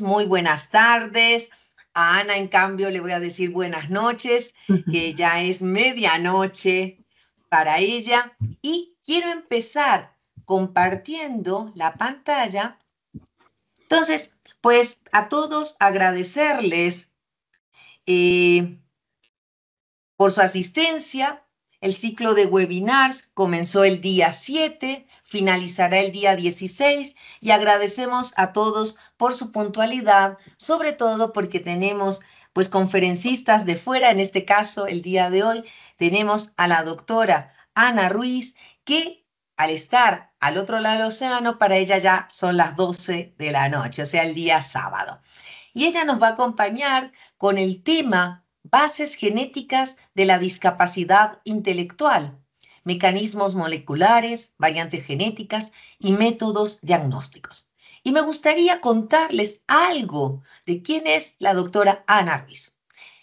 muy buenas tardes. A Ana, en cambio, le voy a decir buenas noches, que ya es medianoche para ella. Y quiero empezar compartiendo la pantalla. Entonces, pues a todos agradecerles eh, por su asistencia. El ciclo de webinars comenzó el día 7, finalizará el día 16 y agradecemos a todos por su puntualidad, sobre todo porque tenemos pues conferencistas de fuera. En este caso, el día de hoy tenemos a la doctora Ana Ruiz, que al estar al otro lado del océano, para ella ya son las 12 de la noche, o sea, el día sábado. Y ella nos va a acompañar con el tema Bases genéticas de la discapacidad intelectual, mecanismos moleculares, variantes genéticas y métodos diagnósticos. Y me gustaría contarles algo de quién es la doctora Ana Ruiz.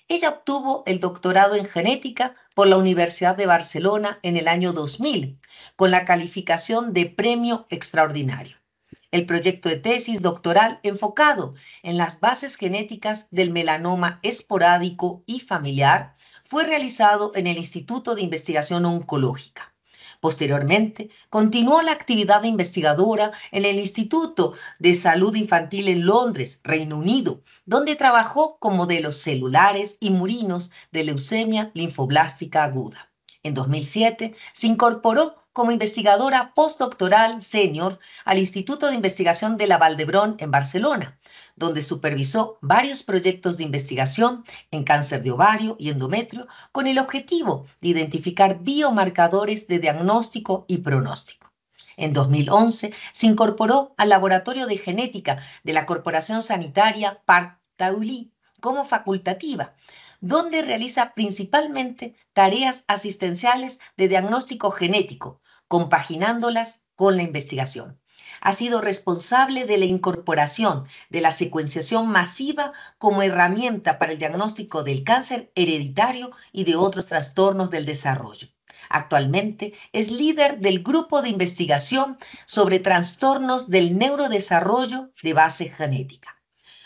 Ella obtuvo el doctorado en genética por la Universidad de Barcelona en el año 2000, con la calificación de premio extraordinario. El proyecto de tesis doctoral enfocado en las bases genéticas del melanoma esporádico y familiar fue realizado en el Instituto de Investigación Oncológica. Posteriormente, continuó la actividad investigadora en el Instituto de Salud Infantil en Londres, Reino Unido, donde trabajó con modelos celulares y murinos de leucemia linfoblástica aguda. En 2007 se incorporó como investigadora postdoctoral senior al Instituto de Investigación de la Vall d'Hebron en Barcelona, donde supervisó varios proyectos de investigación en cáncer de ovario y endometrio con el objetivo de identificar biomarcadores de diagnóstico y pronóstico. En 2011 se incorporó al Laboratorio de Genética de la Corporación Sanitaria Parc Taulí como facultativa, donde realiza principalmente tareas asistenciales de diagnóstico genético, compaginándolas con la investigación. Ha sido responsable de la incorporación de la secuenciación masiva como herramienta para el diagnóstico del cáncer hereditario y de otros trastornos del desarrollo. Actualmente es líder del grupo de investigación sobre trastornos del neurodesarrollo de base genética.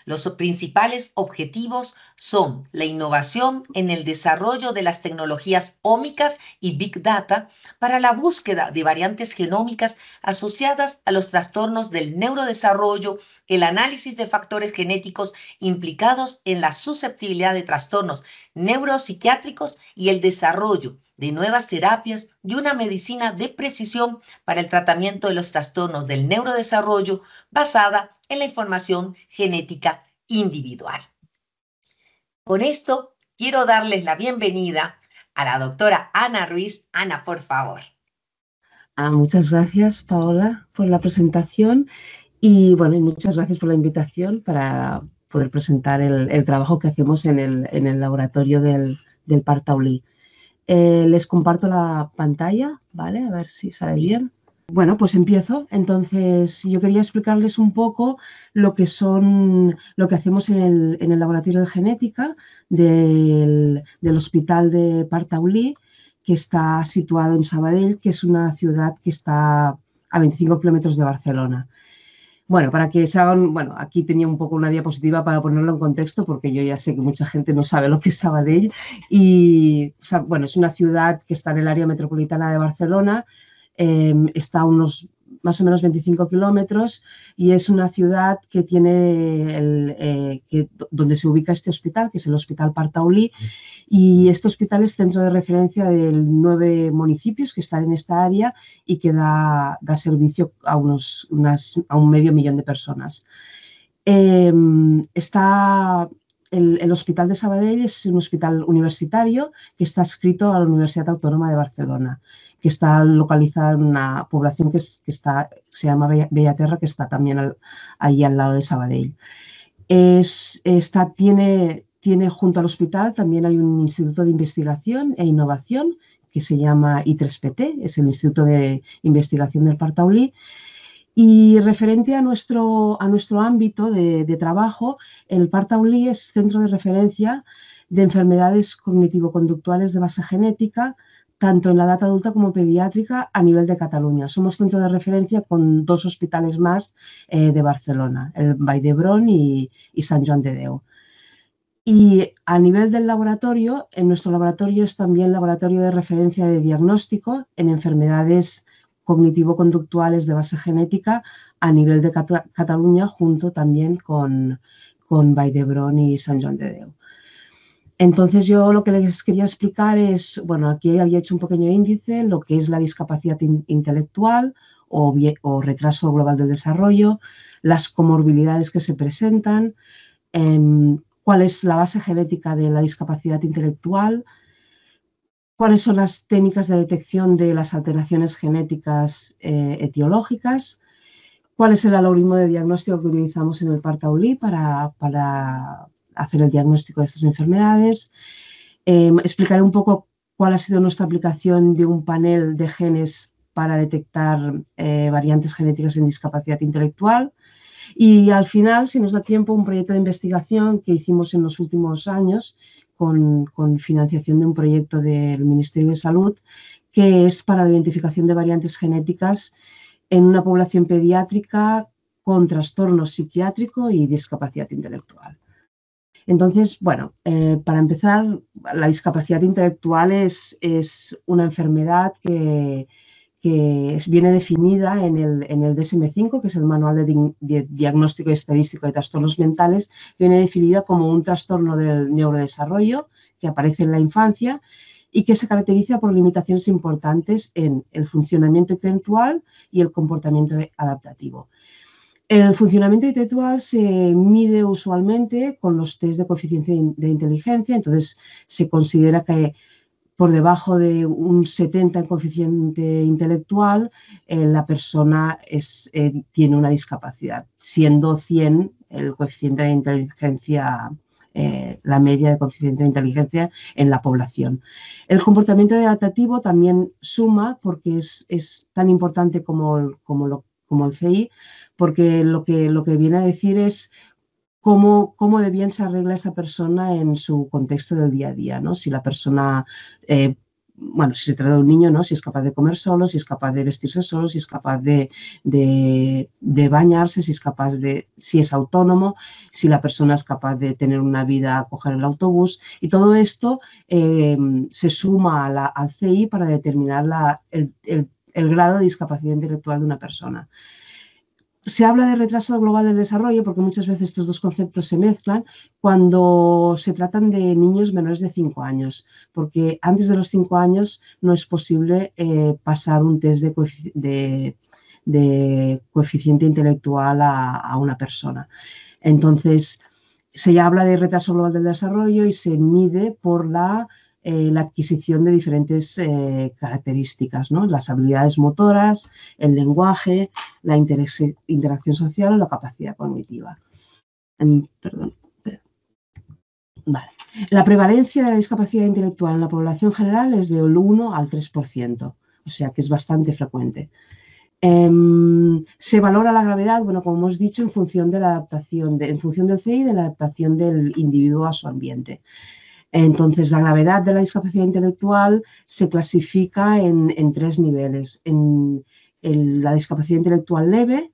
Los principales objetivos son la innovación en el desarrollo de las tecnologías ómicas y Big Data para la búsqueda de variantes genómicas asociadas a los trastornos del neurodesarrollo, el análisis de factores genéticos implicados en la susceptibilidad de trastornos neuropsiquiátricos y el desarrollo de nuevas terapias y una medicina de precisión para el tratamiento de los trastornos del neurodesarrollo basada en la información genética individual. Con esto quiero darles la bienvenida a la doctora Ana Ruiz. Ana, por favor. Muchas gracias, Paola, por la presentación y bueno, y muchas gracias por la invitación para poder presentar el trabajo que hacemos en el laboratorio del Parc Taulí. Les comparto la pantalla, ¿vale? A ver si sale bien. Bueno, pues empiezo. Entonces, yo quería explicarles un poco lo que hacemos en el laboratorio de genética del Hospital de Parc Taulí, que está situado en Sabadell, que es una ciudad que está a 25 kilómetros de Barcelona. Bueno, para que se hagan, bueno, aquí tenía un poco una diapositiva para ponerlo en contexto, porque yo ya sé que mucha gente no sabe lo que es Sabadell. Y, o sea, bueno, es una ciudad que está en el área metropolitana de Barcelona, está a unos más o menos 25 kilómetros y es una ciudad que tiene donde se ubica este hospital, que es el Hospital Parc Taulí, y este hospital es centro de referencia de 9 municipios que están en esta área y que da servicio a un medio millón de personas. El Hospital de Sabadell es un hospital universitario que está adscrito a la Universidad Autónoma de Barcelona, que está localizada en una población que se llama Bellaterra, que está también ahí al lado de Sabadell. Tiene junto al hospital también hay un instituto de investigación e innovación que se llama I3PT, es el Instituto de Investigación del Parc Taulí. Y referente a nuestro ámbito de trabajo, el Parc Taulí es centro de referencia de enfermedades cognitivo-conductuales de base genética tanto en la edad adulta como pediátrica a nivel de Cataluña. Somos centro de referencia con 2 hospitales más de Barcelona, el Vall d'Hebron y Sant Joan de Déu. Y a nivel del laboratorio, en nuestro laboratorio es también laboratorio de referencia de diagnóstico en enfermedades cognitivo-conductuales de base genética a nivel de Cataluña, junto también con Vall d'Hebron y Sant Joan de Déu. Entonces yo lo que les quería explicar es, bueno, aquí había hecho un pequeño índice, lo que es la discapacidad intelectual o retraso global del desarrollo, las comorbilidades que se presentan, cuál es la base genética de la discapacidad intelectual, cuáles son las técnicas de detección de las alteraciones genéticas etiológicas, cuál es el algoritmo de diagnóstico que utilizamos en el Partaulí para hacer el diagnóstico de estas enfermedades. Explicaré un poco cuál ha sido nuestra aplicación de un panel de genes para detectar variantes genéticas en discapacidad intelectual. Y al final, si nos da tiempo, un proyecto de investigación que hicimos en los últimos años con financiación de un proyecto del Ministerio de Salud, que es para la identificación de variantes genéticas en una población pediátrica con trastorno psiquiátrico y discapacidad intelectual. Entonces, bueno, para empezar, la discapacidad intelectual es una enfermedad que viene definida en el DSM-5, que es el Manual de Diagnóstico y Estadístico de Trastornos Mentales, viene definida como un trastorno del neurodesarrollo que aparece en la infancia y que se caracteriza por limitaciones importantes en el funcionamiento intelectual y el comportamiento adaptativo. El funcionamiento intelectual se mide usualmente con los test de coeficiente de inteligencia, entonces se considera que por debajo de un 70 en coeficiente intelectual, la persona tiene una discapacidad, siendo 100 el coeficiente de inteligencia, la media de coeficiente de inteligencia en la población. El comportamiento adaptativo también suma porque es tan importante como el CI, porque lo que viene a decir es cómo de bien se arregla esa persona en su contexto del día a día, ¿no? Si la persona, bueno, si se trata de un niño, ¿no? Si es capaz de comer solo, si es capaz de vestirse solo, si es capaz de bañarse, si es autónomo, si la persona es capaz de tener una vida, coger el autobús. Y todo esto se suma al CI para determinar el grado de discapacidad intelectual de una persona. Se habla de retraso global del desarrollo porque muchas veces estos dos conceptos se mezclan cuando se tratan de niños menores de 5 años, porque antes de los 5 años no es posible pasar un test de coeficiente intelectual a una persona. Entonces, se habla de retraso global del desarrollo y se mide por la adquisición de diferentes características, ¿no? Las habilidades motoras, el lenguaje, la interacción social o la capacidad cognitiva. Vale. La prevalencia de la discapacidad intelectual en la población general es del 1 al 3%, o sea que es bastante frecuente. Se valora la gravedad, bueno, como hemos dicho, en función de la adaptación, en función del CI y de la adaptación del individuo a su ambiente. Entonces, la gravedad de la discapacidad intelectual se clasifica en 3 niveles. En la discapacidad intelectual leve,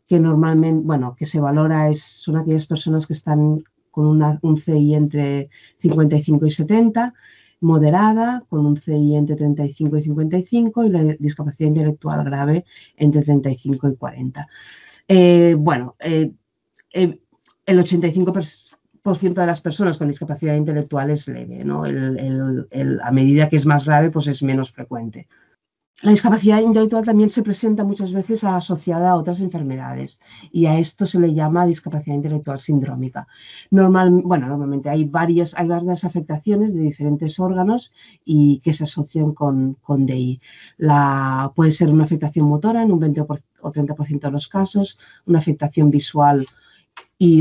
que normalmente, bueno, que se valora son aquellas personas que están con un CI entre 55 y 70, moderada, con un CI entre 35 y 55, y la discapacidad intelectual grave entre 35 y 40. Bueno, el 85% de las personas con discapacidad intelectual es leve, ¿no? A medida que es más grave, pues es menos frecuente. La discapacidad intelectual también se presenta muchas veces asociada a otras enfermedades y a esto se le llama discapacidad intelectual sindrómica. Normalmente hay varias afectaciones de diferentes órganos y que se asocian con DI. Puede ser una afectación motora en un 20 o 30% de los casos, una afectación visual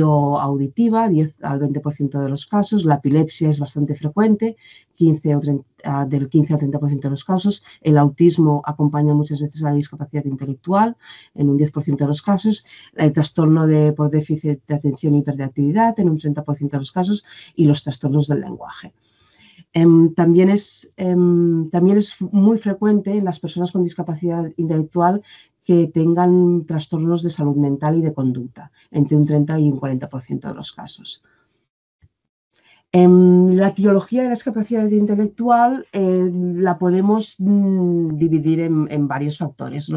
o auditiva, 10 al 20% de los casos. La epilepsia es bastante frecuente, del 15 al 30% de los casos. El autismo acompaña muchas veces a la discapacidad intelectual, en un 10% de los casos. El trastorno por déficit de atención y hiperactividad, en un 30% de los casos. Y los trastornos del lenguaje. También es muy frecuente en las personas con discapacidad intelectual que tengan trastornos de salud mental y de conducta, entre un 30 y un 40% de los casos. La etiología de la discapacidad intelectual la podemos dividir en varios factores.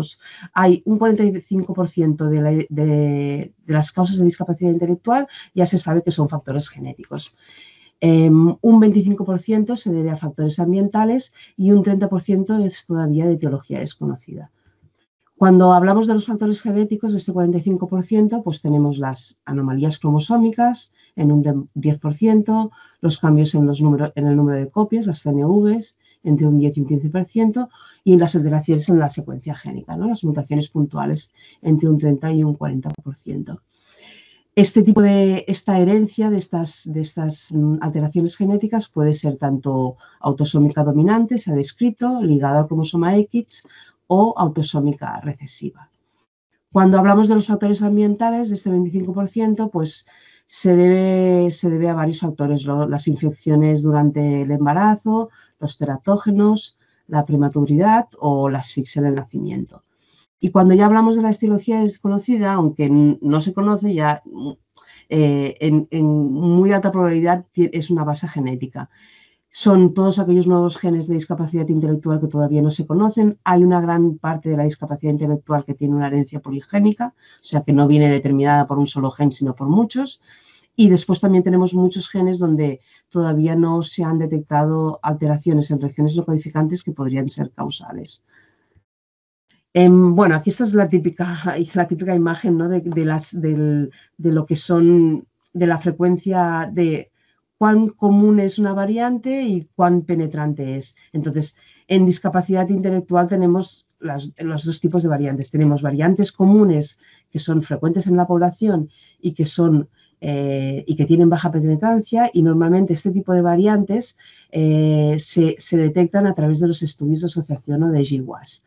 Hay un 45% de las causas de discapacidad intelectual ya se sabe que son factores genéticos. Un 25% se debe a factores ambientales y un 30% es todavía de etiología desconocida. Cuando hablamos de los factores genéticos, de este 45%, pues tenemos las anomalías cromosómicas en un 10%, los cambios en el número de copias, las CNVs, entre un 10 y un 15%, y las alteraciones en la secuencia génica, ¿no? Las mutaciones puntuales, entre un 30 y un 40%. Esta herencia de estas alteraciones genéticas puede ser tanto autosómica dominante, se ha descrito, ligada al cromosoma X, o autosómica recesiva. Cuando hablamos de los factores ambientales, de este 25%, pues se debe a varios factores, las infecciones durante el embarazo, los teratógenos, la prematuridad o la asfixia en el nacimiento. Y cuando ya hablamos de la etiología desconocida, aunque no se conoce, ya en muy alta probabilidad es una base genética. Son todos aquellos nuevos genes de discapacidad intelectual que todavía no se conocen. Hay una gran parte de la discapacidad intelectual que tiene una herencia poligénica, o sea que no viene determinada por un solo gen, sino por muchos. Y después también tenemos muchos genes donde todavía no se han detectado alteraciones en regiones no codificantes que podrían ser causales. Bueno, aquí esta es la típica imagen, ¿no? de lo que son, de la frecuencia de cuán común es una variante y cuán penetrante es. Entonces, en discapacidad intelectual tenemos los dos tipos de variantes. Tenemos variantes comunes que son frecuentes en la población y que tienen baja penetrancia, y normalmente este tipo de variantes se detectan a través de los estudios de asociación o de GWAS.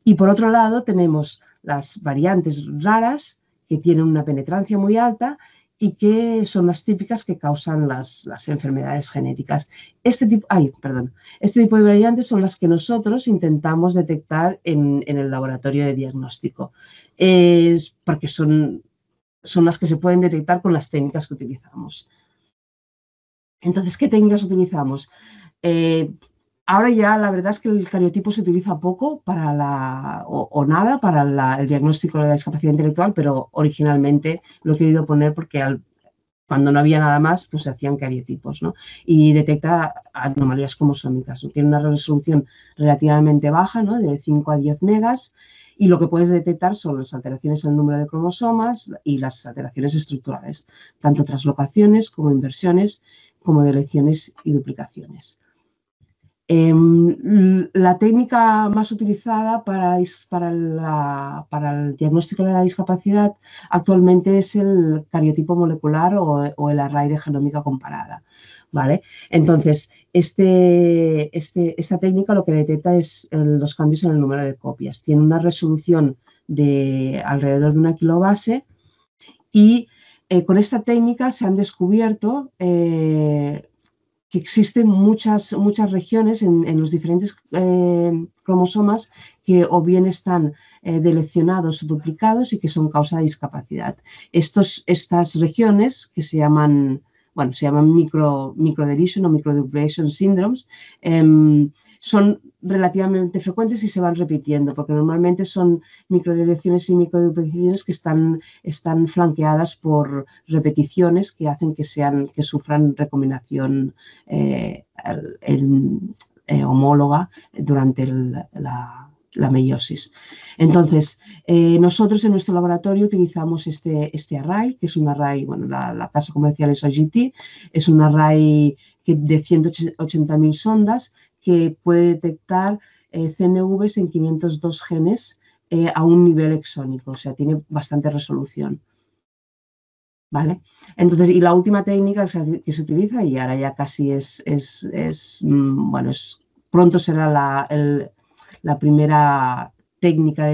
Y por otro lado tenemos las variantes raras que tienen una penetrancia muy alta y que son las típicas que causan las enfermedades genéticas. Este tipo de variantes son las que nosotros intentamos detectar en el laboratorio de diagnóstico, porque son las que se pueden detectar con las técnicas que utilizamos. Entonces, ¿qué técnicas utilizamos? Ahora ya la verdad es que el cariotipo se utiliza poco o nada para el diagnóstico de la discapacidad intelectual, pero originalmente lo he querido poner porque cuando no había nada más, pues se hacían cariotipos, ¿no? Y detecta anomalías cromosómicas, ¿no? Tiene una resolución relativamente baja, ¿no? De 5 a 10 megas, y lo que puedes detectar son las alteraciones en el número de cromosomas y las alteraciones estructurales, tanto translocaciones como inversiones, como deleciones y duplicaciones. La técnica más utilizada para el diagnóstico de la discapacidad actualmente es el cariotipo molecular o el array de genómica comparada, ¿vale? Entonces, esta técnica lo que detecta es los cambios en el número de copias. Tiene una resolución de alrededor de 1 kilobase y con esta técnica se han descubierto que existen muchas regiones en los diferentes cromosomas que o bien están delecionados o duplicados y que son causa de discapacidad. Estas regiones que se llaman microdeletion o microduplication syndromes, son relativamente frecuentes y se van repitiendo, porque normalmente son microdeleciones y microduplicaciones que están flanqueadas por repeticiones que hacen que sufran recombinación homóloga durante la meiosis. Entonces, nosotros en nuestro laboratorio utilizamos este array, que es un array, bueno, la casa comercial es OGT, es un array de 180.000 sondas que puede detectar CNVs en 502 genes a un nivel exónico, o sea, tiene bastante resolución. ¿Vale? Entonces, y la última técnica que se utiliza, y ahora ya casi pronto será la primera técnica.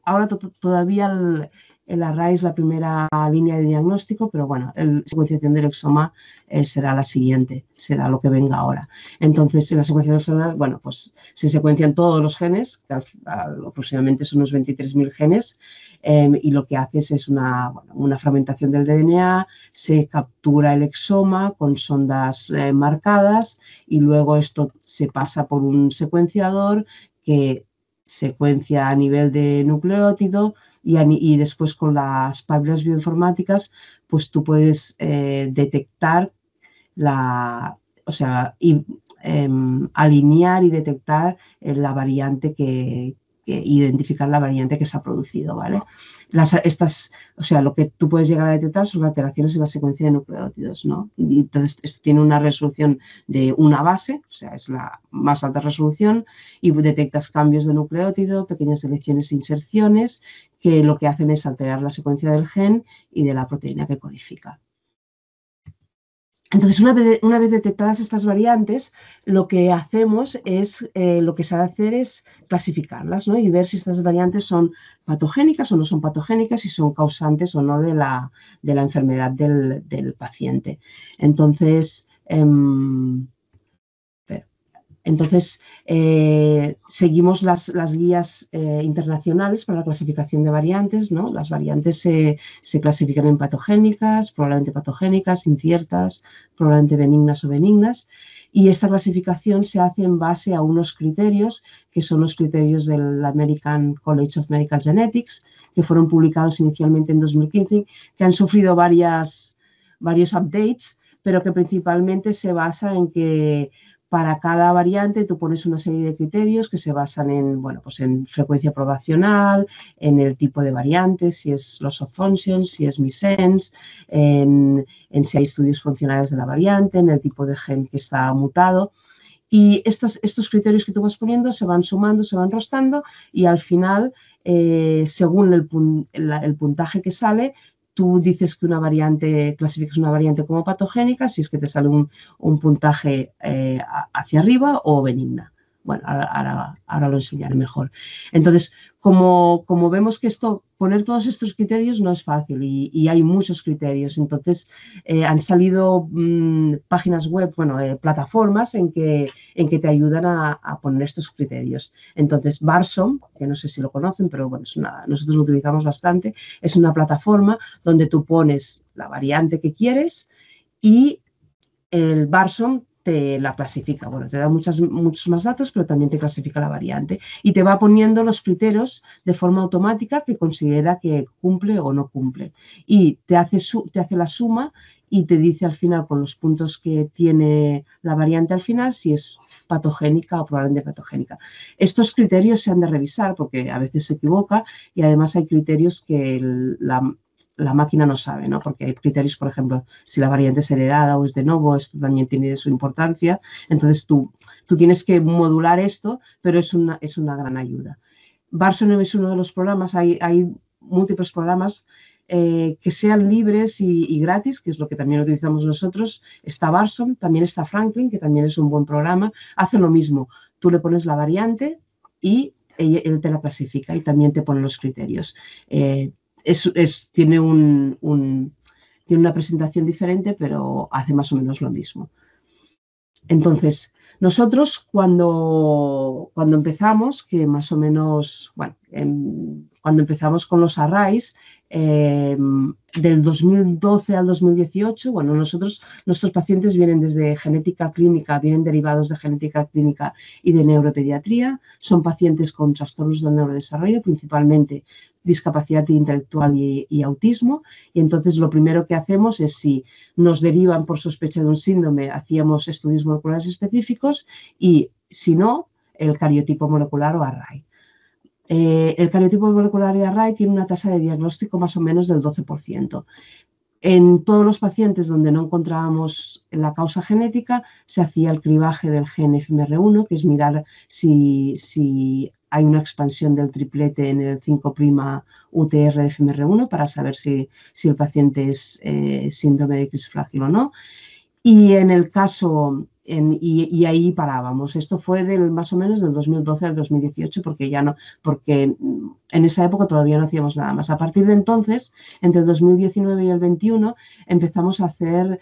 Ahora todavía el array es la primera línea de diagnóstico, pero bueno, la secuenciación del exoma será la siguiente, será lo que venga ahora. Entonces, en la secuenciación del bueno, pues se secuencian todos los genes, que aproximadamente son unos 23.000 genes, y lo que haces es una fragmentación del DNA, se captura el exoma con sondas marcadas y luego esto se pasa por un secuenciador que secuencia a nivel de nucleótido y después con las páginas bioinformáticas pues tú puedes detectar alinear y detectar la variante identificar la variante que se ha producido, ¿vale? Lo que tú puedes llegar a detectar son alteraciones en la secuencia de nucleótidos, ¿no? Y entonces esto tiene una resolución de una base, o sea, es la más alta resolución, y detectas cambios de nucleótido, pequeñas deleciones e inserciones, que lo que hacen es alterar la secuencia del gen y de la proteína que codifica. Entonces, una vez detectadas estas variantes, lo que hacemos es, lo que se ha de hacer es clasificarlas, ¿no? Y ver si estas variantes son patogénicas o no son patogénicas, si son causantes o no de la enfermedad del paciente. Entonces, seguimos las guías internacionales para la clasificación de variantes, ¿no? Las variantes se clasifican en patogénicas, probablemente patogénicas, inciertas, probablemente benignas o benignas. Y esta clasificación se hace en base a unos criterios, que son los criterios del American College of Medical Genetics, que fueron publicados inicialmente en 2015, que han sufrido varios updates, pero que principalmente se basa en que para cada variante tú pones una serie de criterios que se basan en frecuencia poblacional, en el tipo de variante, si es loss of function, si es missense, en si hay estudios funcionales de la variante, en el tipo de gen que está mutado. Y estos criterios que tú vas poniendo se van sumando, se van restando y al final, según el puntaje que sale, tú dices que clasificas una variante como patogénica, si es que te sale un puntaje hacia arriba o benigna. Bueno, ahora lo enseñaré mejor. Entonces, como vemos que poner todos estos criterios no es fácil y hay muchos criterios. Entonces, han salido páginas web, plataformas en que te ayudan a poner estos criterios. Entonces, Barsom, que no sé si lo conocen, pero bueno, nosotros lo utilizamos bastante, es una plataforma donde tú pones la variante que quieres y el Barsom te la clasifica. Bueno, te da muchos más datos, pero también te clasifica la variante y te va poniendo los criterios de forma automática que considera que cumple o no cumple. Y te hace la suma y te dice al final, con los puntos que tiene la variante al final, si es patogénica o probablemente patogénica. Estos criterios se han de revisar porque a veces se equivoca y además hay criterios que la máquina no sabe, ¿no? Porque hay criterios, por ejemplo, si la variante es heredada o es de novo, esto también tiene su importancia. Entonces, tú tienes que modular esto, pero es una gran ayuda. Barsom es uno de los programas, hay múltiples programas que sean libres y gratis, que es lo que también utilizamos nosotros. Está Barsom, también está Franklin, que también es un buen programa. Hace lo mismo, tú le pones la variante y él te la clasifica y también te pone los criterios. Tiene una presentación diferente, pero hace más o menos lo mismo. Entonces, nosotros cuando empezamos, que más o menos, cuando empezamos con los arrays, del 2012 al 2018, nuestros pacientes vienen desde genética clínica, vienen derivados de genética clínica y de neuropediatría, son pacientes con trastornos del neurodesarrollo, principalmente discapacidad intelectual y autismo, y entonces lo primero que hacemos es, si nos derivan por sospecha de un síndrome, hacíamos estudios moleculares específicos y si no, el cariotipo molecular o array. El cariotipo molecular y array tiene una tasa de diagnóstico más o menos del 12%. En todos los pacientes donde no encontrábamos la causa genética, se hacía el cribaje del gen FMR1, que es mirar si hay una expansión del triplete en el 5' UTR de FMR1 para saber si el paciente es síndrome de X frágil o no. Y en el caso y ahí parábamos. Esto fue más o menos del 2012 al 2018, porque en esa época todavía no hacíamos nada más. A partir de entonces, entre el 2019 y el 21, empezamos a hacer,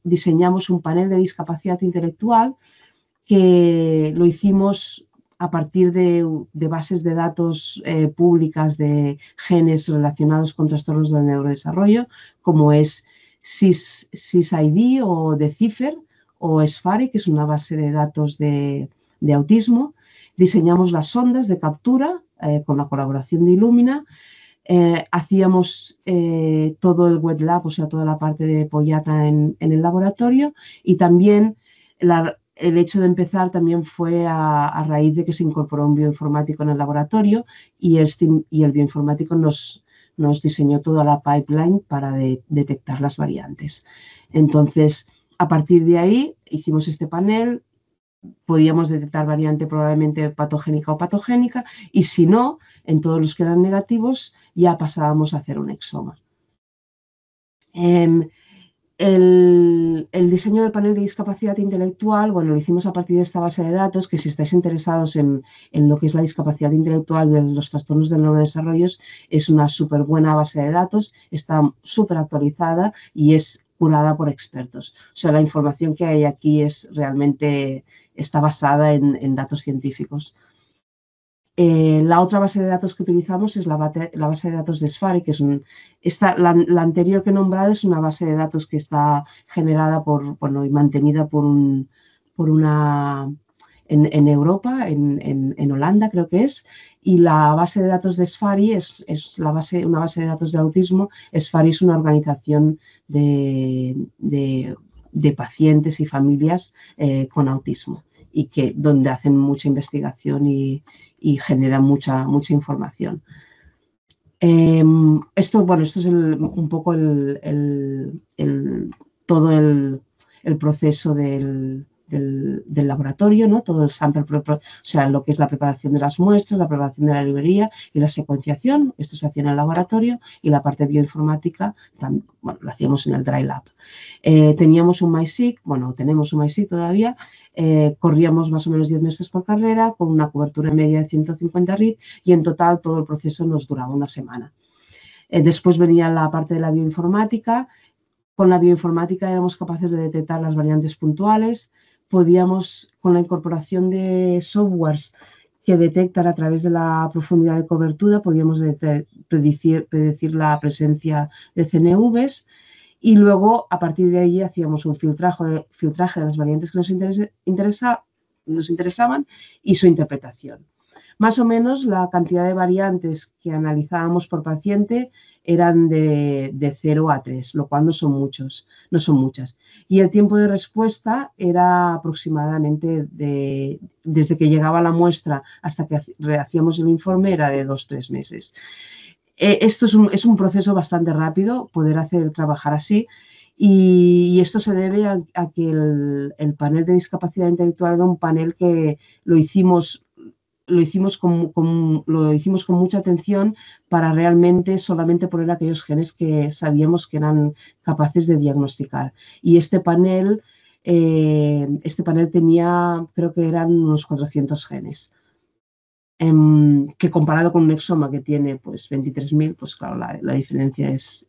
diseñamos un panel de discapacidad intelectual que lo hicimos a partir de bases de datos públicas de genes relacionados con trastornos del neurodesarrollo, como es SIS-ID o Decipher o SFARI, que es una base de datos de autismo. Diseñamos las sondas de captura con la colaboración de Illumina. Hacíamos todo el wet lab, o sea, toda la parte de Pollata en el laboratorio, y también el hecho de empezar también fue a raíz de que se incorporó un bioinformático en el laboratorio y el bioinformático nos diseñó toda la pipeline para detectar las variantes. Entonces, a partir de ahí hicimos este panel, podíamos detectar variante probablemente patogénica o patogénica, y si no, en todos los que eran negativos, ya pasábamos a hacer un exoma. El diseño del panel de discapacidad intelectual, bueno, lo hicimos a partir de esta base de datos, que si estáis interesados en lo que es la discapacidad intelectual de los trastornos del neurodesarrollo, es una súper buena base de datos, está súper actualizada y es curada por expertos. O sea, la información que hay aquí está basada en datos científicos. La otra base de datos que utilizamos es la base de datos de SFARI, que es la anterior que he nombrado es una base de datos que está generada y mantenida en Europa, en Holanda creo que es, y la base de datos de SFARI es una base de datos de autismo. SFARI es una organización de pacientes y familias con autismo, y donde hacen mucha investigación y generan mucha información. Esto es un poco todo el proceso del laboratorio, ¿no? Todo el sample, o sea, lo que es la preparación de las muestras, la preparación de la librería y la secuenciación. Esto se hacía en el laboratorio, y la parte bioinformática, lo hacíamos en el Dry Lab. Teníamos un MySeq, tenemos un MySeq todavía. Corríamos más o menos 10 meses por carrera, con una cobertura media de 150 read, y en total todo el proceso nos duraba una semana. Después venía la parte de la bioinformática. Con la bioinformática éramos capaces de detectar las variantes puntuales. Podíamos, con la incorporación de softwares que detectan a través de la profundidad de cobertura, podíamos predecir la presencia de CNVs. Y luego, a partir de ahí, hacíamos un filtraje de las variantes que nos interesaban y su interpretación. Más o menos la cantidad de variantes que analizábamos por paciente eran de 0 a 3, lo cual no son muchas. Y el tiempo de respuesta era aproximadamente desde que llegaba la muestra hasta que hacíamos el informe, era de 2-3 meses. Esto es un proceso bastante rápido, poder trabajar así, y esto se debe a que el panel de discapacidad intelectual era un panel que lo hicimos con mucha atención para realmente solamente poner aquellos genes que sabíamos que eran capaces de diagnosticar. Y este panel tenía, creo que eran unos 400 genes. Que comparado con un exoma que tiene pues 23.000, pues claro, la diferencia es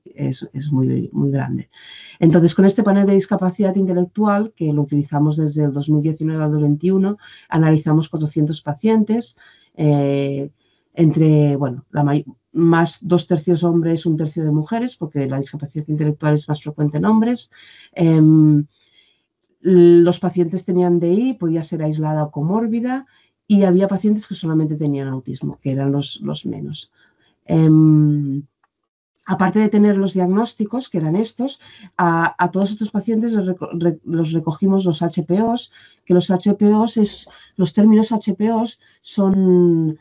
muy, muy grande. Entonces, con este panel de discapacidad intelectual, que lo utilizamos desde el 2019 al 2021, analizamos 400 pacientes, más 2/3 hombres, 1/3 de mujeres, porque la discapacidad intelectual es más frecuente en hombres. Los pacientes tenían DI, podía ser aislada o comórbida, y había pacientes que solamente tenían autismo, que eran los menos. Aparte de tener los diagnósticos, que eran estos, a todos estos pacientes los recogimos los HPOs, que los términos HPOs son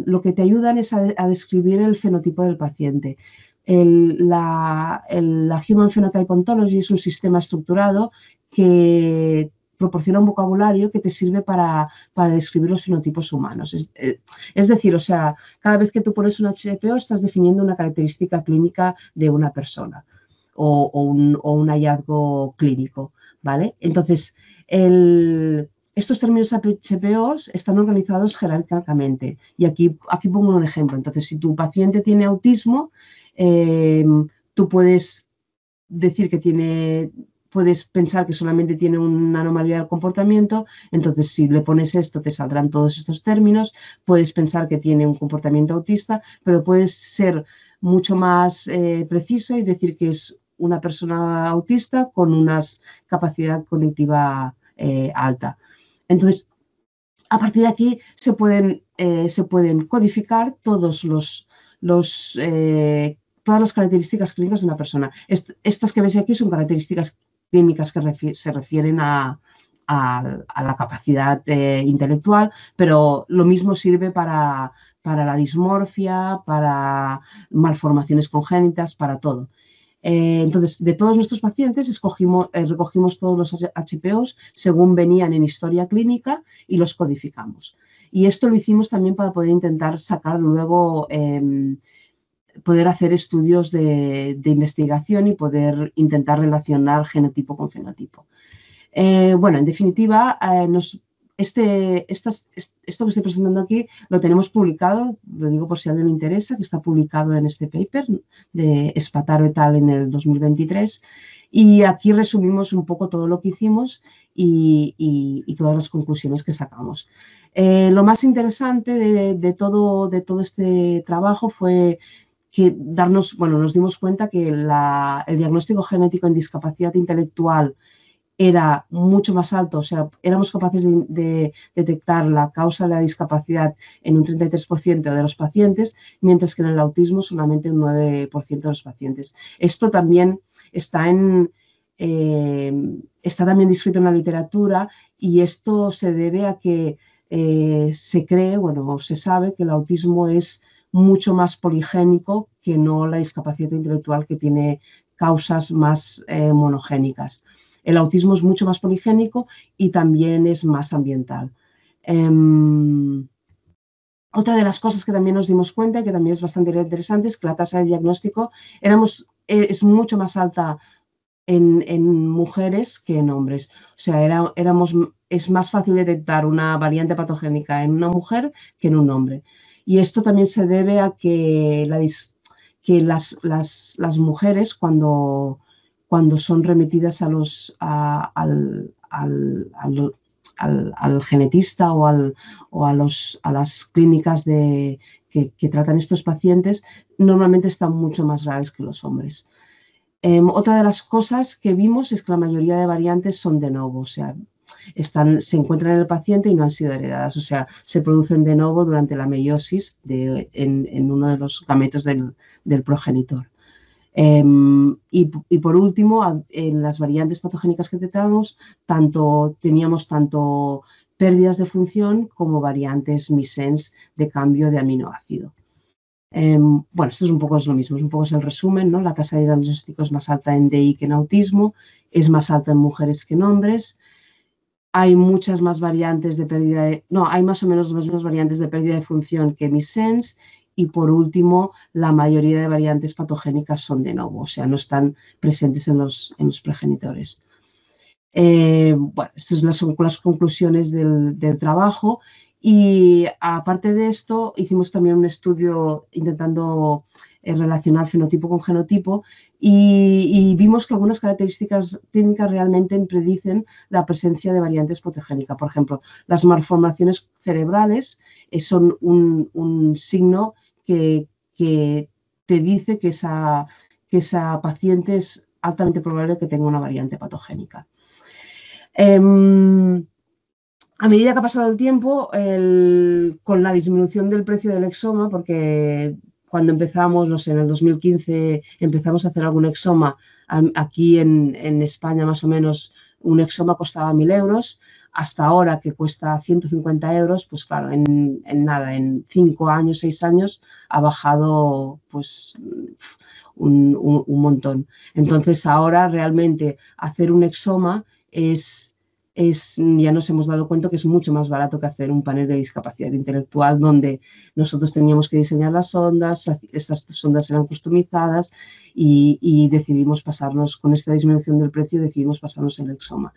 lo que te ayudan es a describir el fenotipo del paciente. La Human Phenotype Ontology es un sistema estructurado que proporciona un vocabulario que te sirve para describir los fenotipos humanos. Es decir, o sea, cada vez que tú pones un HPO estás definiendo una característica clínica de una persona o un hallazgo clínico. ¿vale? Entonces, estos términos HPOs están organizados jerárquicamente. Y aquí pongo un ejemplo. Entonces, si tu paciente tiene autismo, tú puedes decir que puedes pensar que solamente tiene una anomalía del comportamiento, entonces si le pones esto te saldrán todos estos términos, puedes pensar que tiene un comportamiento autista, pero puedes ser mucho más preciso y decir que es una persona autista con una capacidad cognitiva alta. Entonces, a partir de aquí se pueden codificar todas las características clínicas de una persona. Estas que veis aquí son características clínicas que se refieren a la capacidad intelectual, pero lo mismo sirve para la dismorfia, para malformaciones congénitas, para todo. Entonces, de todos nuestros pacientes recogimos todos los HPOs según venían en historia clínica y los codificamos. Y esto lo hicimos también para poder intentar sacar luego, poder hacer estudios de investigación y poder intentar relacionar genotipo con fenotipo. Bueno, en definitiva, esto que estoy presentando aquí lo tenemos publicado, lo digo por si a alguien le interesa, que está publicado en este paper de Spataro et al. En el 2023. Y aquí resumimos un poco todo lo que hicimos y todas las conclusiones que sacamos. Lo más interesante de todo este trabajo fue que nos dimos cuenta que el diagnóstico genético en discapacidad intelectual era mucho más alto, o sea, éramos capaces de detectar la causa de la discapacidad en un 33% de los pacientes, mientras que en el autismo solamente un 9% de los pacientes. Esto también está también descrito en la literatura y esto se debe a que se sabe que el autismo es mucho más poligénico que no la discapacidad intelectual, que tiene causas más monogénicas. El autismo es mucho más poligénico y también es más ambiental. Otra de las cosas que también nos dimos cuenta y que también es bastante interesante es que la tasa de diagnóstico es mucho más alta en mujeres que en hombres. O sea, es más fácil detectar una variante patogénica en una mujer que en un hombre. Y esto también se debe a que las mujeres cuando son remitidas al genetista o a las clínicas que tratan estos pacientes, normalmente están mucho más graves que los hombres. Otra de las cosas que vimos es que la mayoría de variantes son de novo, o sea, se encuentran en el paciente y no han sido heredadas, o sea, se producen de nuevo durante la meiosis en uno de los gametos del progenitor. Y por último, en las variantes patogénicas que detectamos, teníamos tanto pérdidas de función como variantes missense de cambio de aminoácido. Bueno, esto es un poco lo mismo, es el resumen, ¿no? La tasa de diagnóstico es más alta en DI que en autismo, es más alta en mujeres que en hombres. Hay muchas más variantes de pérdida hay más o menos las mismas variantes de pérdida de función que missense. Y por último, la mayoría de variantes patogénicas son de novo, o sea, no están presentes en los progenitores. Bueno, estas son las conclusiones del trabajo. Y aparte de esto, hicimos también un estudio intentando relacionar fenotipo con genotipo y vimos que algunas características clínicas realmente predicen la presencia de variantes patogénicas. Por ejemplo, las malformaciones cerebrales son un signo que te dice que esa paciente es altamente probable que tenga una variante patogénica. A medida que ha pasado el tiempo, con la disminución del precio del exoma, porque cuando empezamos, no sé, en el 2015 empezamos a hacer algún exoma, aquí en España más o menos un exoma costaba 1.000 euros, hasta ahora que cuesta 150 euros, pues claro, en 5 años, 6 años ha bajado pues un montón. Entonces ahora realmente hacer un exoma es ya nos hemos dado cuenta que es mucho más barato que hacer un panel de discapacidad intelectual donde nosotros teníamos que diseñar las sondas, estas sondas eran customizadas y decidimos pasarnos, con esta disminución del precio, decidimos pasarnos el exoma.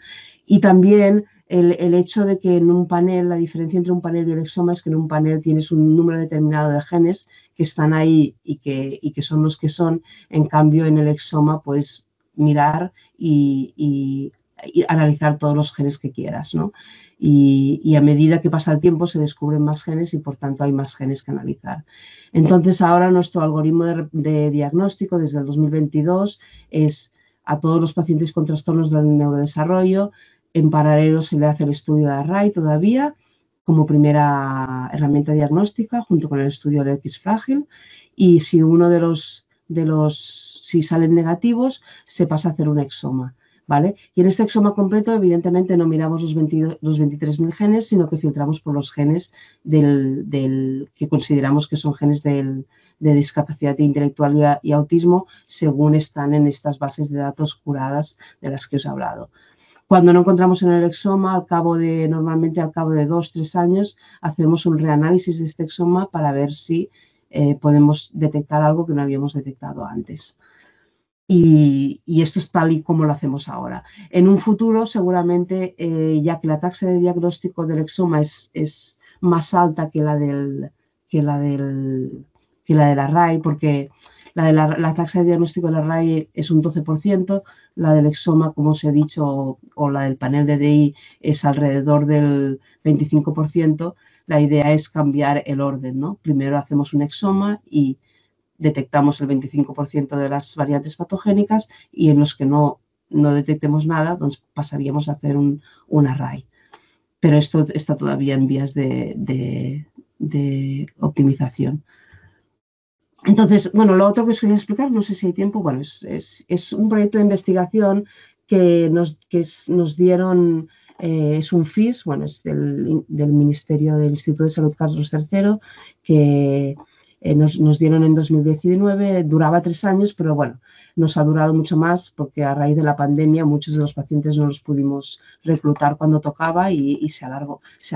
Y también el hecho de que en un panel, la diferencia entre un panel y el exoma es que en un panel tienes un número determinado de genes que están ahí y que son los que son, en cambio en el exoma puedes mirar y analizar todos los genes que quieras, ¿no? Y a medida que pasa el tiempo se descubren más genes y por tanto hay más genes que analizar. Entonces ahora nuestro algoritmo de diagnóstico desde el 2022 es a todos los pacientes con trastornos del neurodesarrollo. En paralelo se le hace el estudio de Array todavía como primera herramienta diagnóstica junto con el estudio del X frágil, y si uno si salen negativos se pasa a hacer un exoma. ¿Vale? Y en este exoma completo, evidentemente, no miramos los 23.000 genes, sino que filtramos por los genes que consideramos que son genes de discapacidad intelectual y autismo, según están en estas bases de datos curadas de las que os he hablado. Cuando no encontramos en el exoma, normalmente al cabo de 2-3 años, hacemos un reanálisis de este exoma para ver si podemos detectar algo que no habíamos detectado antes. Y esto es tal y como lo hacemos ahora. En un futuro, seguramente, ya que la taxa de diagnóstico del exoma es más alta que la del Array, porque la taxa de diagnóstico del Array es un 12%, la del exoma, como os he dicho, o la del panel de DI es alrededor del 25%. La idea es cambiar el orden, ¿no? Primero hacemos un exoma y detectamos el 25% de las variantes patogénicas, y en los que no detectemos nada, entonces pasaríamos a hacer un array. Pero esto está todavía en vías de optimización. Entonces, bueno, lo otro que os quería explicar, no sé si hay tiempo, bueno, es un proyecto de investigación que nos dieron, es un FIS, bueno, es del Ministerio del Instituto de Salud Carlos III, que nos dieron en 2019, duraba 3 años, pero bueno, nos ha durado mucho más porque a raíz de la pandemia muchos de los pacientes no los pudimos reclutar cuando tocaba y se ha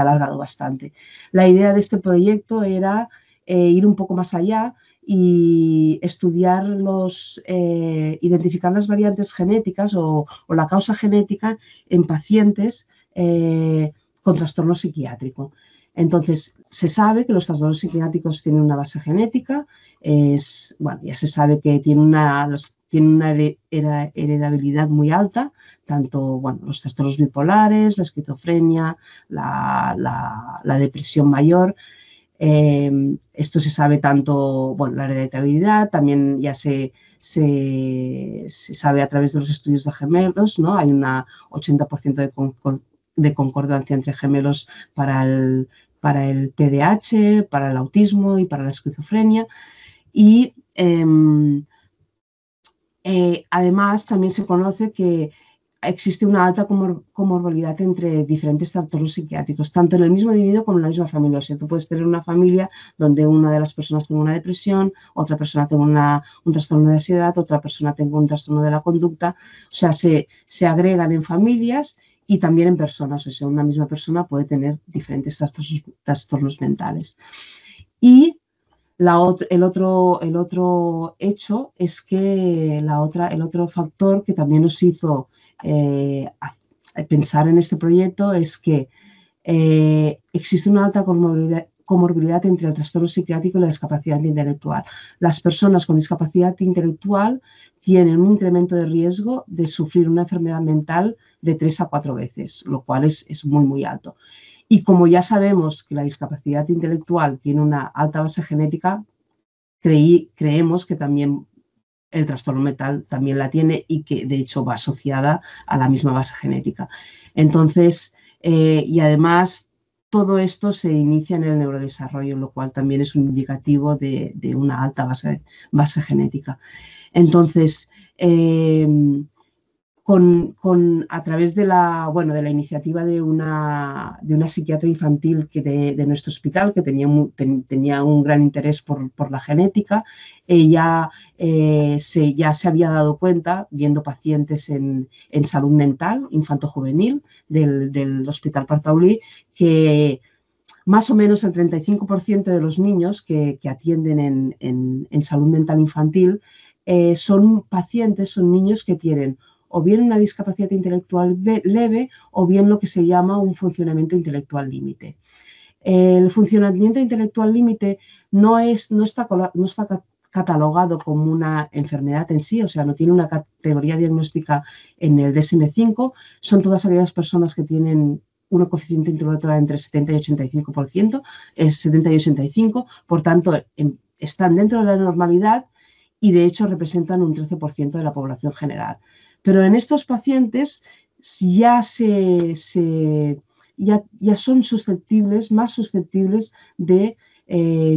alargado bastante. La idea de este proyecto era ir un poco más allá y estudiar identificar las variantes genéticas o la causa genética en pacientes con trastorno psiquiátrico. Entonces, se sabe que los trastornos psiquiátricos tienen una base genética, bueno, ya se sabe que tienen una heredabilidad muy alta, tanto bueno, los trastornos bipolares, la esquizofrenia, la depresión mayor. Esto se sabe tanto, bueno, la hereditabilidad, también ya se sabe a través de los estudios de gemelos, ¿no? Hay un 80% de concordancia entre gemelos para el TDAH, para el autismo y para la esquizofrenia. Y además también se conoce que existe una alta comorbilidad entre diferentes trastornos psiquiátricos, tanto en el mismo individuo como en la misma familia. O sea, tú puedes tener una familia donde una de las personas tenga una depresión, otra persona tenga un trastorno de ansiedad, otra persona tenga un trastorno de la conducta. O sea, se agregan en familias y también en personas. O sea, una misma persona puede tener diferentes trastornos mentales. Y el otro hecho es que el otro factor que también nos hizo pensar en este proyecto es que existe una alta comorbilidad entre el trastorno psiquiátrico y la discapacidad intelectual. Las personas con discapacidad intelectual tienen un incremento de riesgo de sufrir una enfermedad mental de 3 a 4 veces, lo cual es muy, muy alto. Y como ya sabemos que la discapacidad intelectual tiene una alta base genética, creemos que también el trastorno mental también la tiene y que de hecho va asociada a la misma base genética. Entonces, y además todo esto se inicia en el neurodesarrollo, lo cual también es un indicativo de una alta base genética. Entonces, a través de la iniciativa de una psiquiatra infantil de nuestro hospital, que tenía un gran interés por la genética. Ella ya se había dado cuenta, viendo pacientes en salud mental infanto-juvenil del Hospital Partaulí, que más o menos el 35% de los niños que atienden en salud mental infantil son niños que tienen o bien una discapacidad intelectual leve o bien lo que se llama un funcionamiento intelectual límite. El funcionamiento intelectual límite no está catalogado como una enfermedad en sí, o sea, no tiene una categoría diagnóstica en el DSM-5, son todas aquellas personas que tienen un coeficiente intelectual entre 70 y 85%, es 70 y 85, por tanto, están dentro de la normalidad y de hecho representan un 13% de la población general. Pero en estos pacientes ya son más susceptibles de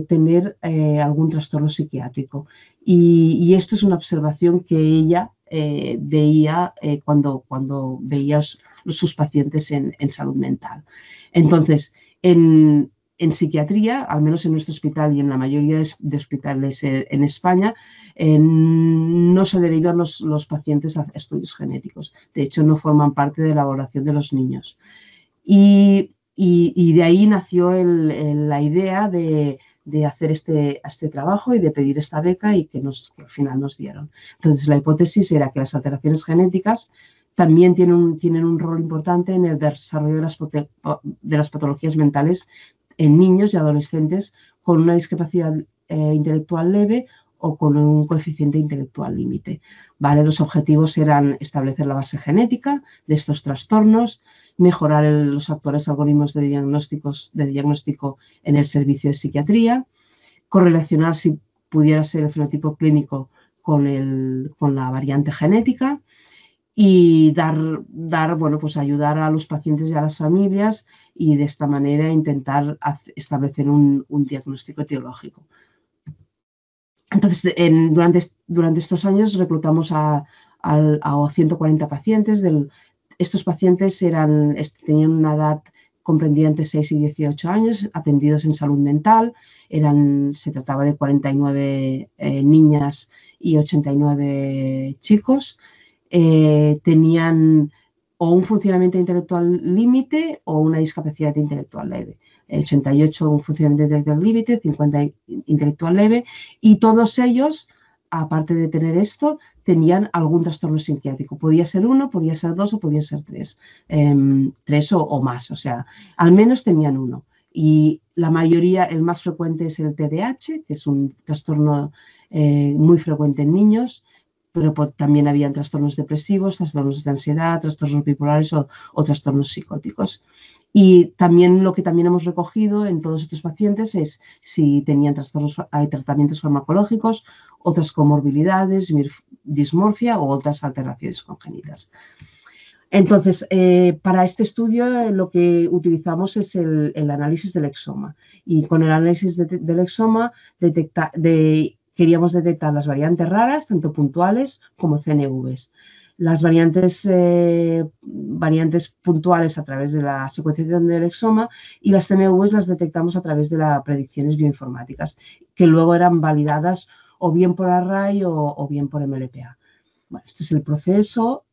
tener algún trastorno psiquiátrico. Y esto es una observación que ella veía cuando veía sus pacientes en salud mental. Entonces, en psiquiatría, al menos en nuestro hospital y en la mayoría de hospitales en España, no se derivan los pacientes a estudios genéticos. De hecho, no forman parte de la evaluación de los niños. Y de ahí nació la idea de hacer este trabajo y de pedir esta beca y que al final nos dieron. Entonces, la hipótesis era que las alteraciones genéticas también tienen un rol importante en el desarrollo de las patologías mentales en niños y adolescentes con una discapacidad intelectual leve o con un coeficiente intelectual límite. ¿Vale? Los objetivos eran establecer la base genética de estos trastornos, mejorar los actuales algoritmos de diagnóstico en el servicio de psiquiatría, correlacionar si pudiera ser el fenotipo clínico con la variante genética y ayudar a los pacientes y a las familias y de esta manera intentar establecer un diagnóstico etiológico. Entonces, durante estos años reclutamos a 140 pacientes. Estos pacientes tenían una edad comprendida entre 6 y 18 años, atendidos en salud mental. Se trataba de 49 niñas y 89 chicos. Tenían o un funcionamiento intelectual límite o una discapacidad intelectual leve. 88 un funcionamiento intelectual límite, 50 intelectual leve, y todos ellos, aparte de tener esto, tenían algún trastorno psiquiátrico. Podía ser uno, podía ser dos o podía ser tres. Tres o más, o sea, al menos tenían uno. Y la mayoría, el más frecuente es el TDAH, que es un trastorno muy frecuente en niños, pero también habían trastornos depresivos, trastornos de ansiedad, trastornos bipolares o trastornos psicóticos. Y también lo que también hemos recogido en todos estos pacientes es si tenían tratamientos farmacológicos, otras comorbilidades, dismorfia o otras alteraciones congénitas. Entonces, para este estudio lo que utilizamos es el análisis del exoma. Y con el análisis del exoma queríamos detectar las variantes raras, tanto puntuales como CNVs. Las variantes puntuales a través de la secuenciación del exoma y las CNVs las detectamos a través de las predicciones bioinformáticas, que luego eran validadas o bien por Array o bien por MLPA. Bueno, este es el proceso.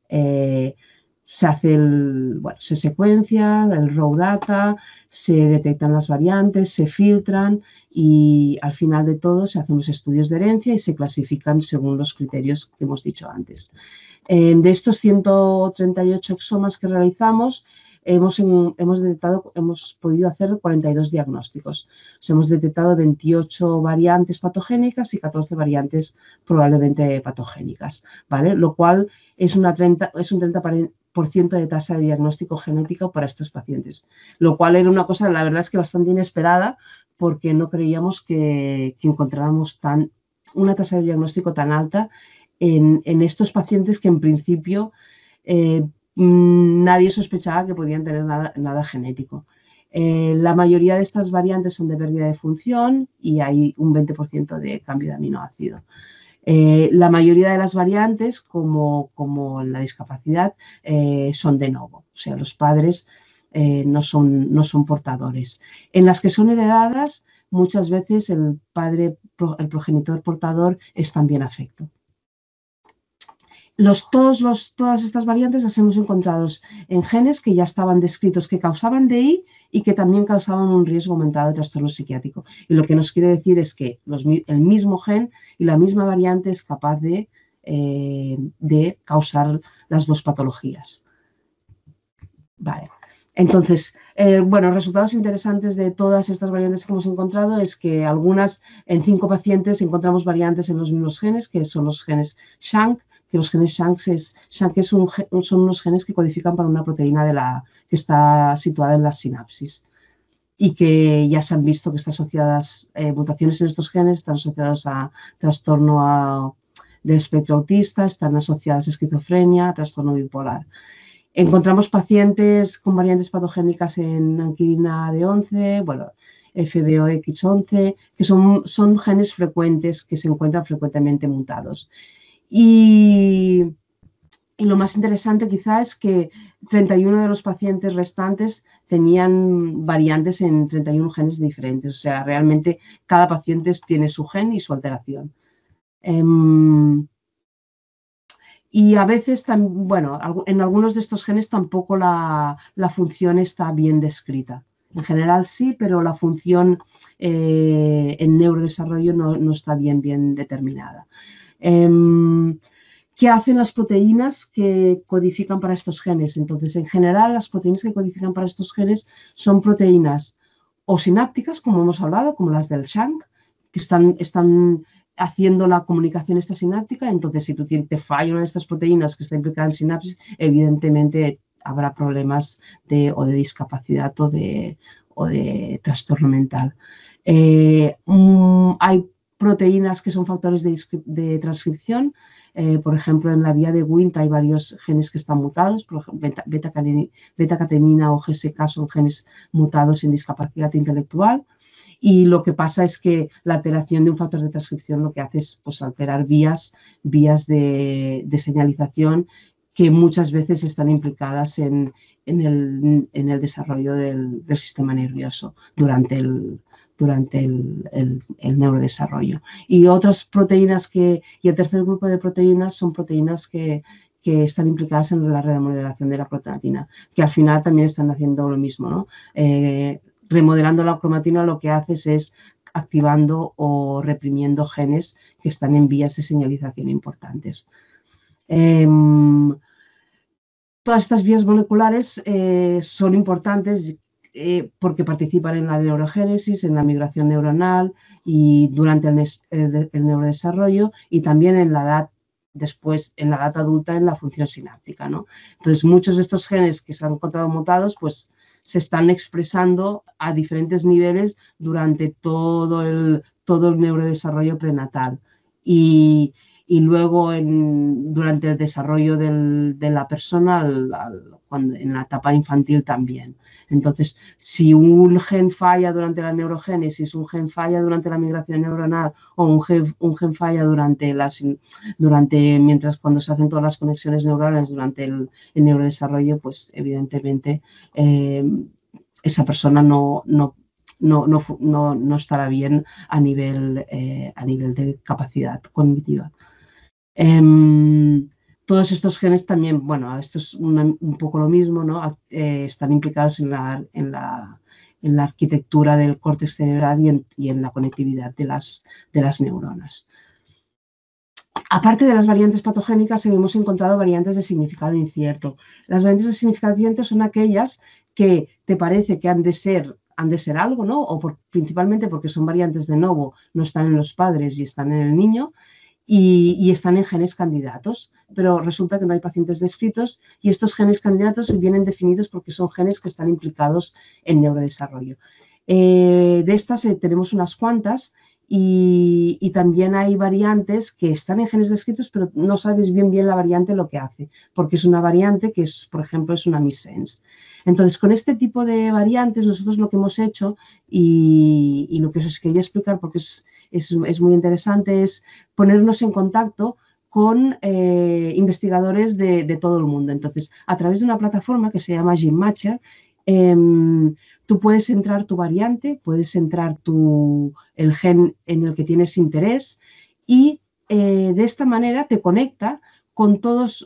Se secuencia el raw data, se detectan las variantes, se filtran y al final de todo se hacen los estudios de herencia y se clasifican según los criterios que hemos dicho antes. De estos 138 exomas que realizamos, hemos podido hacer 42 diagnósticos. Hemos detectado 28 variantes patogénicas y 14 variantes probablemente patogénicas, ¿vale? Lo cual es un 30% de tasa de diagnóstico genético para estos pacientes, lo cual era una cosa, la verdad es que bastante inesperada, porque no creíamos que encontráramos una tasa de diagnóstico tan alta en estos pacientes que en principio nadie sospechaba que podían tener nada genético. La mayoría de estas variantes son de pérdida de función y hay un 20% de cambio de aminoácido. La mayoría de las variantes, como en la discapacidad, son de novo, o sea, los padres no son portadores. En las que son heredadas, muchas veces el progenitor portador es también afecto. Todas estas variantes las hemos encontrado en genes que ya estaban descritos que causaban DI y que también causaban un riesgo aumentado de trastorno psiquiátrico. Y lo que nos quiere decir es que el mismo gen y la misma variante es capaz de causar las dos patologías. Vale. Entonces, bueno, resultados interesantes de todas estas variantes que hemos encontrado es que en 5 pacientes encontramos variantes en los mismos genes, que son los genes SHANK, que los genes SHANK son unos genes que codifican para una proteína que está situada en las sinapsis y que ya se han visto que están asociadas, mutaciones en estos genes están asociados a trastorno del espectro autista, están asociadas a esquizofrenia, a trastorno bipolar. Encontramos pacientes con variantes patogénicas en anquilina D11, bueno, FBOX11, que son genes frecuentes que se encuentran frecuentemente mutados. Y lo más interesante quizá es que 31 de los pacientes restantes tenían variantes en 31 genes diferentes. O sea, realmente cada paciente tiene su gen y su alteración. Y a veces, bueno, en algunos de estos genes tampoco la función está bien descrita. En general sí, pero la función en neurodesarrollo no está bien determinada. ¿Qué hacen las proteínas que codifican para estos genes? Entonces, en general, las proteínas que codifican para estos genes son proteínas o sinápticas, como hemos hablado, como las del SHANK, que están haciendo la comunicación esta sináptica. Entonces, si te falla una de estas proteínas que está implicada en sinapsis, evidentemente habrá problemas de discapacidad o de trastorno mental. Hay proteínas que son factores de transcripción. Por ejemplo, en la vía de Wnt hay varios genes que están mutados. Por ejemplo, beta-catenina o GSK son genes mutados en discapacidad intelectual. Y lo que pasa es que la alteración de un factor de transcripción lo que hace es alterar vías de señalización que muchas veces están implicadas en el desarrollo del sistema nervioso durante el neurodesarrollo. Y otras proteínas y el tercer grupo de proteínas son proteínas que están implicadas en la remodelación de la prolactina, que al final también están haciendo lo mismo, ¿no? Remodelando la cromatina lo que haces es activando o reprimiendo genes que están en vías de señalización importantes. Todas estas vías moleculares son importantes porque participan en la neurogénesis, en la migración neuronal y durante el neurodesarrollo y también en la edad en la edad adulta en la función sináptica, ¿no? Entonces, muchos de estos genes que se han encontrado mutados, pues se están expresando a diferentes niveles durante todo el neurodesarrollo prenatal y luego durante el desarrollo de la persona en la etapa infantil también. Entonces, si un gen falla durante la neurogénesis, un gen falla durante la migración neuronal o un gen falla mientras cuando se hacen todas las conexiones neurales durante el neurodesarrollo, pues evidentemente esa persona no estará bien a nivel de capacidad cognitiva. Todos estos genes también, bueno, esto es un poco lo mismo, ¿no? Están implicados en la arquitectura del córtex cerebral y en la conectividad de las neuronas. Aparte de las variantes patogénicas, hemos encontrado variantes de significado incierto. Las variantes de significado incierto son aquellas que te parece que han de ser algo, ¿no? Principalmente porque son variantes de novo, no están en los padres y están en el niño. Y están en genes candidatos, pero resulta que no hay pacientes descritos y estos genes candidatos vienen definidos porque son genes que están implicados en neurodesarrollo. De estas tenemos unas cuantas Y también hay variantes que están en genes descritos, pero no sabes bien la variante lo que hace, porque es una variante que es, por ejemplo, es una missense. Entonces, con este tipo de variantes, nosotros lo que hemos hecho y lo que os quería explicar, porque es muy interesante, es ponernos en contacto con investigadores de todo el mundo. Entonces, a través de una plataforma que se llama GenMatcher, tú puedes entrar tu variante, puedes entrar el gen en el que tienes interés y de esta manera te conecta con todos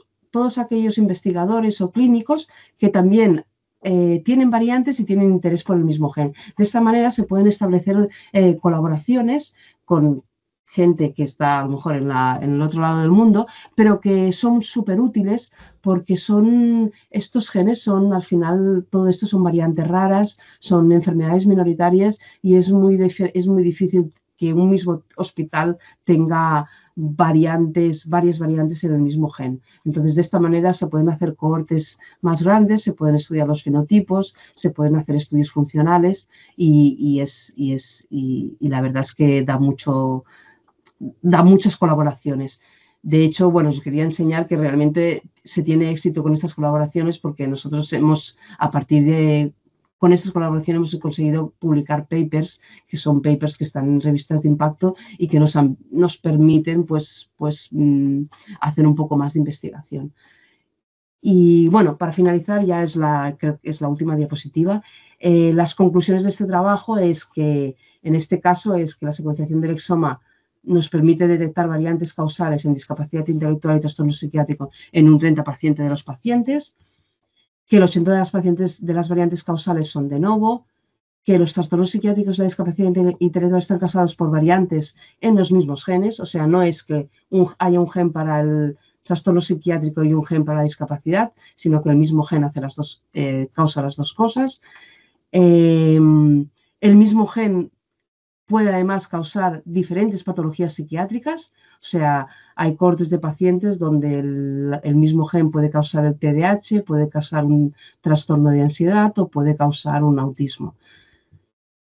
aquellos investigadores o clínicos que también tienen variantes y tienen interés por el mismo gen. De esta manera se pueden establecer colaboraciones con gente que está a lo mejor en el otro lado del mundo, pero que son súper útiles porque estos genes son, al final, todo esto son variantes raras, son enfermedades minoritarias y es muy difícil que un mismo hospital tenga varias variantes en el mismo gen. Entonces, de esta manera se pueden hacer cohortes más grandes, se pueden estudiar los fenotipos, se pueden hacer estudios funcionales y la verdad es que da muchas colaboraciones. De hecho, bueno, os quería enseñar que realmente se tiene éxito con estas colaboraciones porque nosotros con estas colaboraciones hemos conseguido publicar papers, que son papers que están en revistas de impacto y que nos permiten hacer un poco más de investigación. Y bueno, para finalizar, creo que es la última diapositiva. Las conclusiones de este trabajo es que, en este caso, es que la secuenciación del exoma nos permite detectar variantes causales en discapacidad intelectual y trastorno psiquiátrico en un 30% de los pacientes, que el 80% de las variantes causales son de novo, que los trastornos psiquiátricos y la discapacidad intelectual están causados por variantes en los mismos genes, o sea, no es que haya un gen para el trastorno psiquiátrico y un gen para la discapacidad, sino que el mismo gen causa las dos cosas. El mismo gen puede además causar diferentes patologías psiquiátricas, o sea, hay cohortes de pacientes donde el mismo gen puede causar el TDAH, puede causar un trastorno de ansiedad o puede causar un autismo.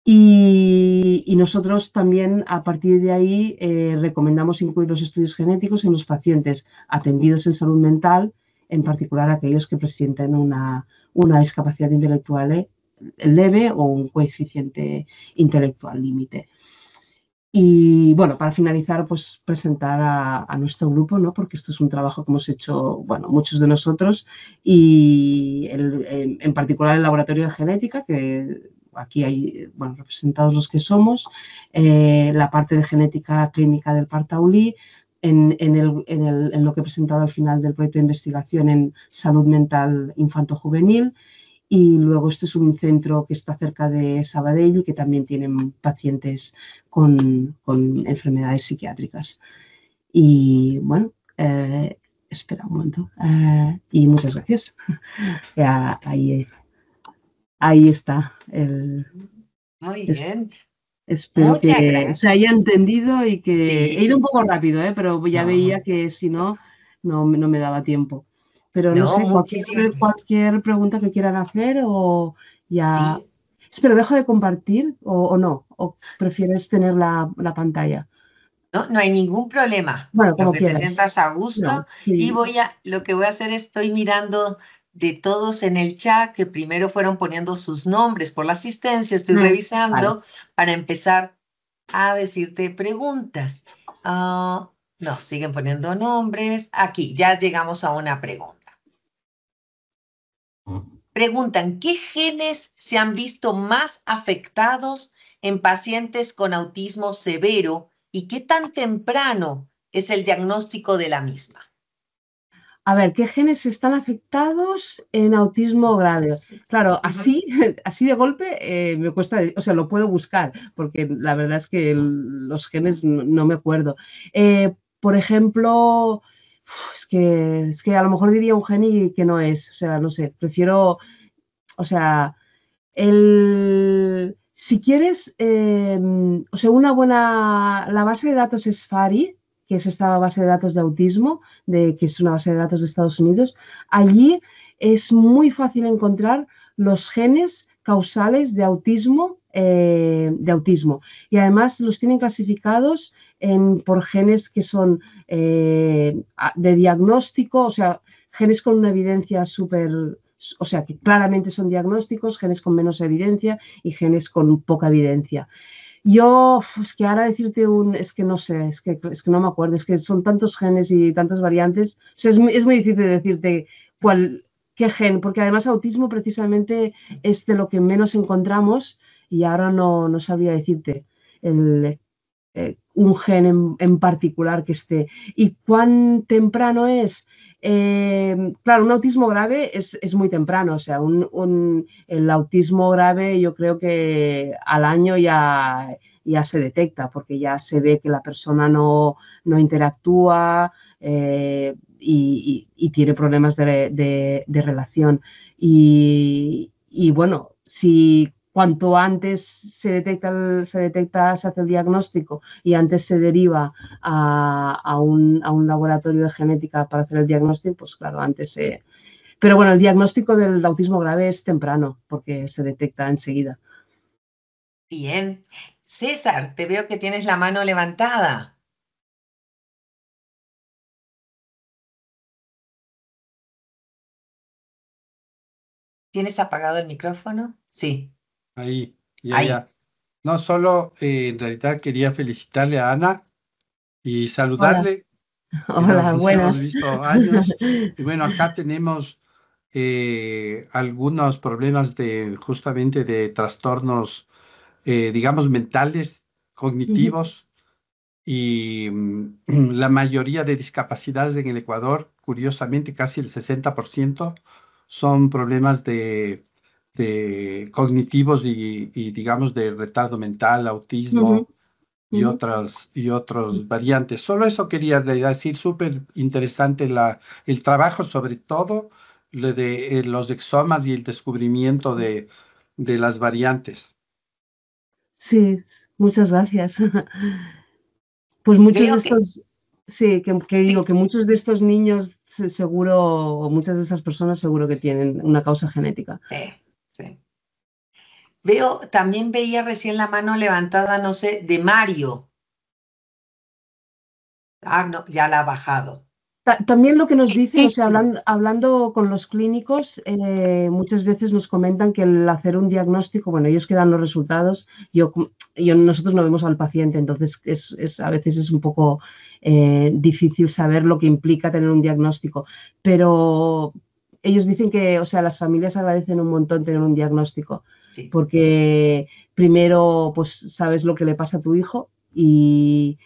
Y nosotros también, a partir de ahí, recomendamos incluir los estudios genéticos en los pacientes atendidos en salud mental, en particular aquellos que presenten una discapacidad intelectual leve o un coeficiente intelectual límite. Y bueno, para finalizar, pues presentar a nuestro grupo, ¿no? Porque esto es un trabajo que hemos hecho, bueno, muchos de nosotros, y en particular el laboratorio de genética, que aquí hay, bueno, representados los que somos, la parte de genética clínica del Partaulí, en lo que he presentado al final del proyecto de investigación en salud mental infanto-juvenil. Y luego este es un centro que está cerca de Sabadell y que también tienen pacientes con enfermedades psiquiátricas. Y bueno, espera un momento. Y muchas gracias. Ahí está. Muy bien. Espero Muchas que gracias. se haya entendido y que Sí. he ido un poco rápido, pero ya No. veía que si no me daba tiempo. Pero no No, sé, muchísimas gracias. cualquier pregunta que quieran hacer o ya... Sí. Espero, ¿dejo de compartir o no? ¿O prefieres tener la pantalla? No hay ningún problema. Bueno, Lo como que te quieras. sientas a No, gusto. Y sí. lo que voy a hacer es, estoy mirando de todos en el chat que primero fueron poniendo sus nombres por la asistencia, estoy Vale. revisando para empezar a decirte preguntas. No, siguen poniendo nombres. Aquí, ya llegamos a una pregunta. Preguntan, ¿qué genes se han visto más afectados en pacientes con autismo severo y qué tan temprano es el diagnóstico de la misma? A ver, ¿qué genes están afectados en autismo grave? Claro, así de golpe me cuesta, o sea, lo puedo buscar, porque la verdad es que los genes no me acuerdo. Por ejemplo, es que a lo mejor diría un gen y que no es, o sea, no sé, prefiero, o sea, si quieres, o sea, la base de datos es FARI, que es esta base de datos de autismo, que es una base de datos de Estados Unidos. Allí es muy fácil encontrar los genes causales de autismo. Y además los tienen clasificados por genes que son de diagnóstico, o sea, genes con una evidencia o sea, que claramente son diagnósticos, genes con menos evidencia y genes con poca evidencia. Yo, es que ahora decirte es que no sé, es que no me acuerdo, es que son tantos genes y tantas variantes, o sea, es muy difícil decirte qué gen, porque además autismo precisamente es de lo que menos encontramos y ahora no sabría decirte un gen en particular que esté. ¿Y cuán temprano es? Claro, un autismo grave es muy temprano, o sea, el autismo grave yo creo que al año ya se detecta, porque ya se ve que la persona no interactúa y tiene problemas de relación. Y bueno, si cuanto antes se detecta, se hace el diagnóstico y antes se deriva a un laboratorio de genética para hacer el diagnóstico, pues claro, antes se... Pero bueno, el diagnóstico del autismo grave es temprano porque se detecta enseguida. Bien. César, te veo que tienes la mano levantada. ¿Tienes apagado el micrófono? Sí. Ahí, Ahí. ya. No, solo en realidad quería felicitarle a Ana y saludarle. Hola, Nos buenas. hemos visto años. Y bueno, acá tenemos algunos problemas justamente de trastornos, digamos, mentales, cognitivos. Y la mayoría de discapacidades en el Ecuador, curiosamente, casi el 60% son problemas de cognitivos y, digamos, de retardo mental, autismo y otras variantes. Solo eso quería en realidad decir, súper interesante el trabajo, sobre todo de los exomas y el descubrimiento de las variantes. Sí, muchas gracias. Pues muchos Veo de que estos, sí, que digo sí, que muchos de estos niños seguro, o muchas de estas personas seguro que tienen una causa genética. sí. También veía recién la mano levantada, no sé, de Mario. Ah, no, ya la ha bajado. También lo que nos dicen, o sea, Este. hablando con los clínicos, muchas veces nos comentan que el hacer un diagnóstico, bueno, ellos que dan los resultados, nosotros no vemos al paciente, entonces a veces es un poco difícil saber lo que implica tener un diagnóstico, pero ellos dicen que, o sea, las familias agradecen un montón tener un diagnóstico, Sí. porque primero, pues sabes lo que le pasa a tu hijo y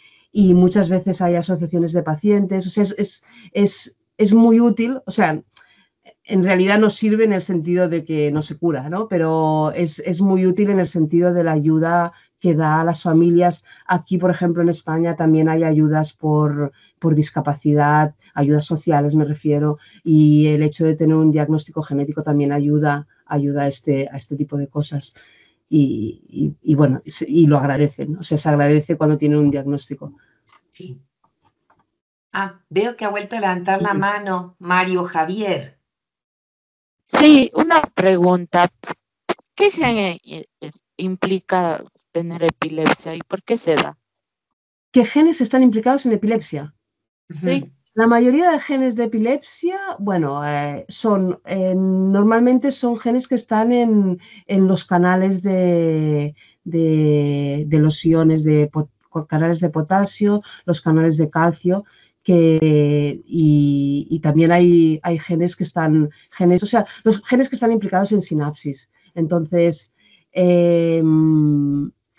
muchas veces hay asociaciones de pacientes, o sea, es muy útil, o sea, en realidad no sirve en el sentido de que no se cura, ¿no? Pero es muy útil en el sentido de la ayuda que da a las familias. Aquí, por ejemplo, en España también hay ayudas por discapacidad, ayudas sociales me refiero, y el hecho de tener un diagnóstico genético también ayuda a este tipo de cosas. Y bueno, y lo agradecen, o sea, se agradece cuando tienen un diagnóstico. Sí. Ah, veo que ha vuelto a levantar la mano Mario Javier. Sí, una pregunta. ¿Qué gen implica tener epilepsia y por qué se da? ¿Qué genes están implicados en epilepsia? Sí. La mayoría de genes de epilepsia, bueno, normalmente son genes que están en los canales de los iones canales de potasio, los canales de calcio, y también hay genes que están, o sea, los genes que están implicados en sinapsis. Entonces,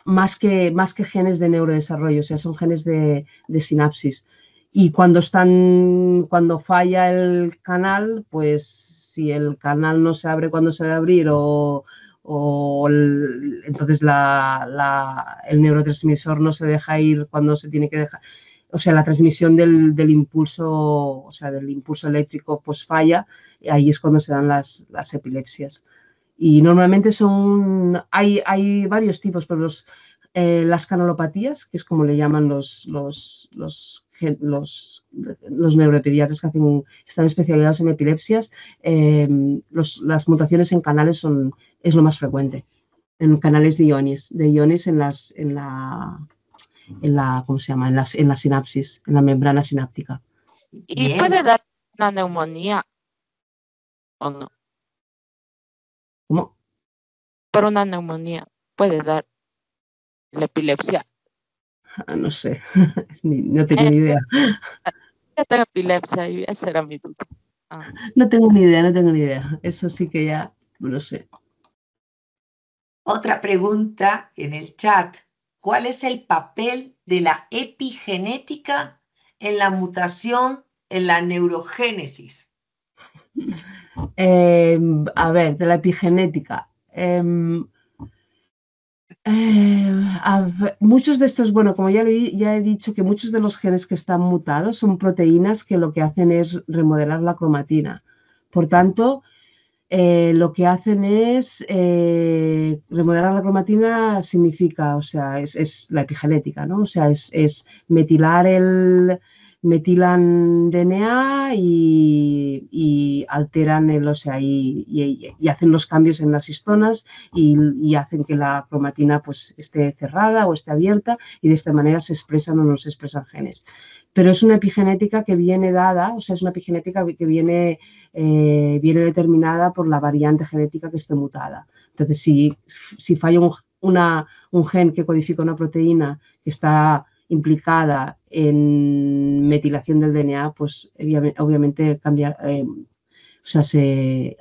más que genes de neurodesarrollo, o sea, son genes de sinapsis. Y cuando falla el canal, pues si el canal no se abre cuando se debe abrir entonces el neurotransmisor no se deja ir cuando se tiene que dejar. O sea, la transmisión del impulso, o sea, del impulso eléctrico, pues falla, y ahí es cuando se dan las epilepsias. Y normalmente hay varios tipos, pero las canalopatías, que es como le llaman los neuropediatras que están especializados en epilepsias, las mutaciones en canales es lo más frecuente, en canales de iones ¿cómo se llama? En la sinapsis, en la membrana sináptica. ¿Y Bien. puede dar una neumonía o no? ¿Cómo? Por una neumonía puede dar la epilepsia. No sé, no tengo ni idea. Yo tengo epilepsia y esa era mi duda. No tengo ni idea. Eso sí que ya, no sé. Otra pregunta en el chat. ¿Cuál es el papel de la epigenética en la mutación en la neurogénesis? A ver, de la epigenética. Muchos de estos, bueno, como ya he dicho, que muchos de los genes que están mutados son proteínas que lo que hacen es remodelar la cromatina. Por tanto, lo que hacen es remodelar la cromatina significa, o sea, es la epigenética, ¿no? O sea, es metilan DNA y alteran o sea, y hacen los cambios en las histonas y hacen que la cromatina pues esté cerrada o esté abierta y de esta manera se expresan o no se expresan genes. Pero es una epigenética que viene dada, o sea, es una epigenética que viene determinada por la variante genética que esté mutada. Entonces, si falla un gen que codifica una proteína que está implicada en metilación del DNA, pues obviamente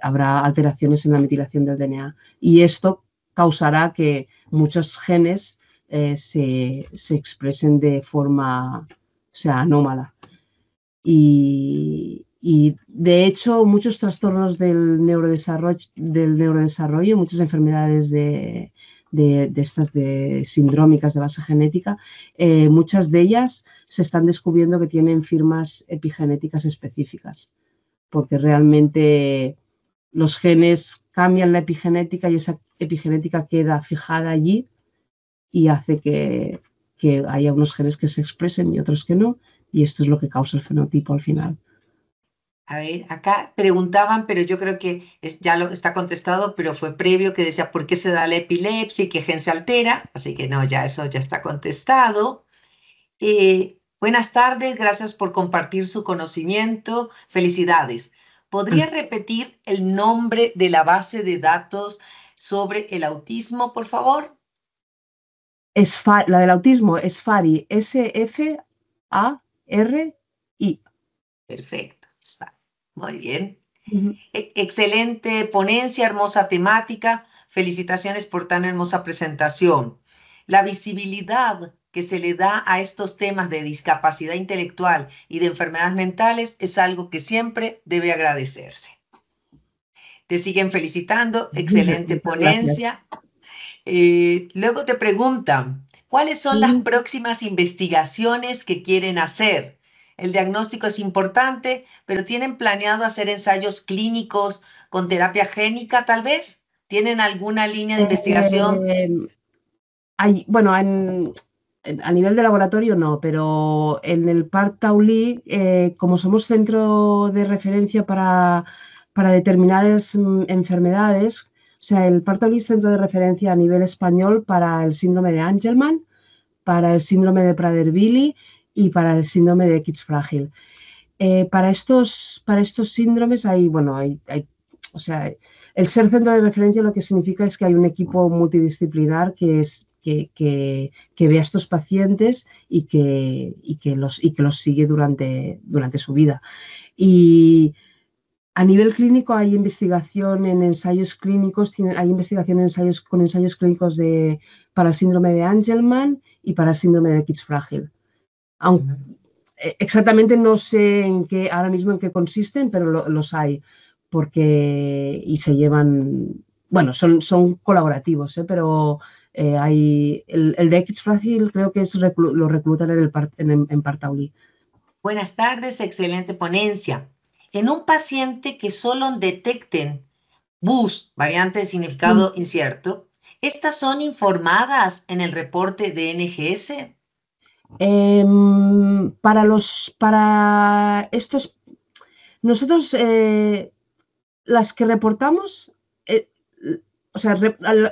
habrá alteraciones en la metilación del DNA. Y esto causará que muchos genes se expresen de forma, anómala. Y de hecho, muchos trastornos del neurodesarrollo, muchas enfermedades de estas sindrómicas de base genética, muchas de ellas se están descubriendo que tienen firmas epigenéticas específicas, porque realmente los genes cambian la epigenética y esa epigenética queda fijada allí y hace que haya unos genes que se expresen y otros que no, y esto es lo que causa el fenotipo al final. A ver, acá preguntaban, pero yo creo que ya lo está contestado, pero fue previo que decía por qué se da la epilepsia y qué gen se altera, así que no, ya eso ya está contestado. Buenas tardes, gracias por compartir su conocimiento, felicidades. ¿Podría repetir el nombre de la base de datos sobre el autismo, por favor? La del autismo es FARI, S-F-A-R-I. Perfecto, muy bien. Excelente ponencia, hermosa temática. Felicitaciones por tan hermosa presentación. La visibilidad que se le da a estos temas de discapacidad intelectual y de enfermedades mentales es algo que siempre debe agradecerse. Te siguen felicitando, excelente ponencia. Luego te preguntan, ¿cuáles son las próximas investigaciones que quieren hacer? El diagnóstico es importante, pero ¿tienen planeado hacer ensayos clínicos con terapia génica, tal vez? ¿Tienen alguna línea de investigación? Bueno, a nivel de laboratorio no, pero en el Parc Taulí, como somos centro de referencia para determinadas enfermedades, o sea, el Parc Taulí es centro de referencia a nivel español para el síndrome de Angelman, para el síndrome de Prader-Willi y para el síndrome de Kitts Frágil. Para estos síndromes o sea, el ser centro de referencia lo que significa es que hay un equipo multidisciplinar que ve a estos pacientes y que los sigue durante su vida. Y a nivel clínico hay investigación en ensayos clínicos, hay investigación con ensayos clínicos para el síndrome de Angelman y para el síndrome de Kitts Frágil. Exactamente no sé ahora mismo en qué consisten, pero los hay, y se llevan, bueno, son colaborativos, pero hay el de Kitts Frágil creo que lo reclutan en Parc Taulí. Buenas tardes, excelente ponencia. En un paciente que solo detecten BUS, variante de significado incierto, ¿Estas son informadas en el reporte de NGS? Para estos, nosotros las que reportamos, o sea,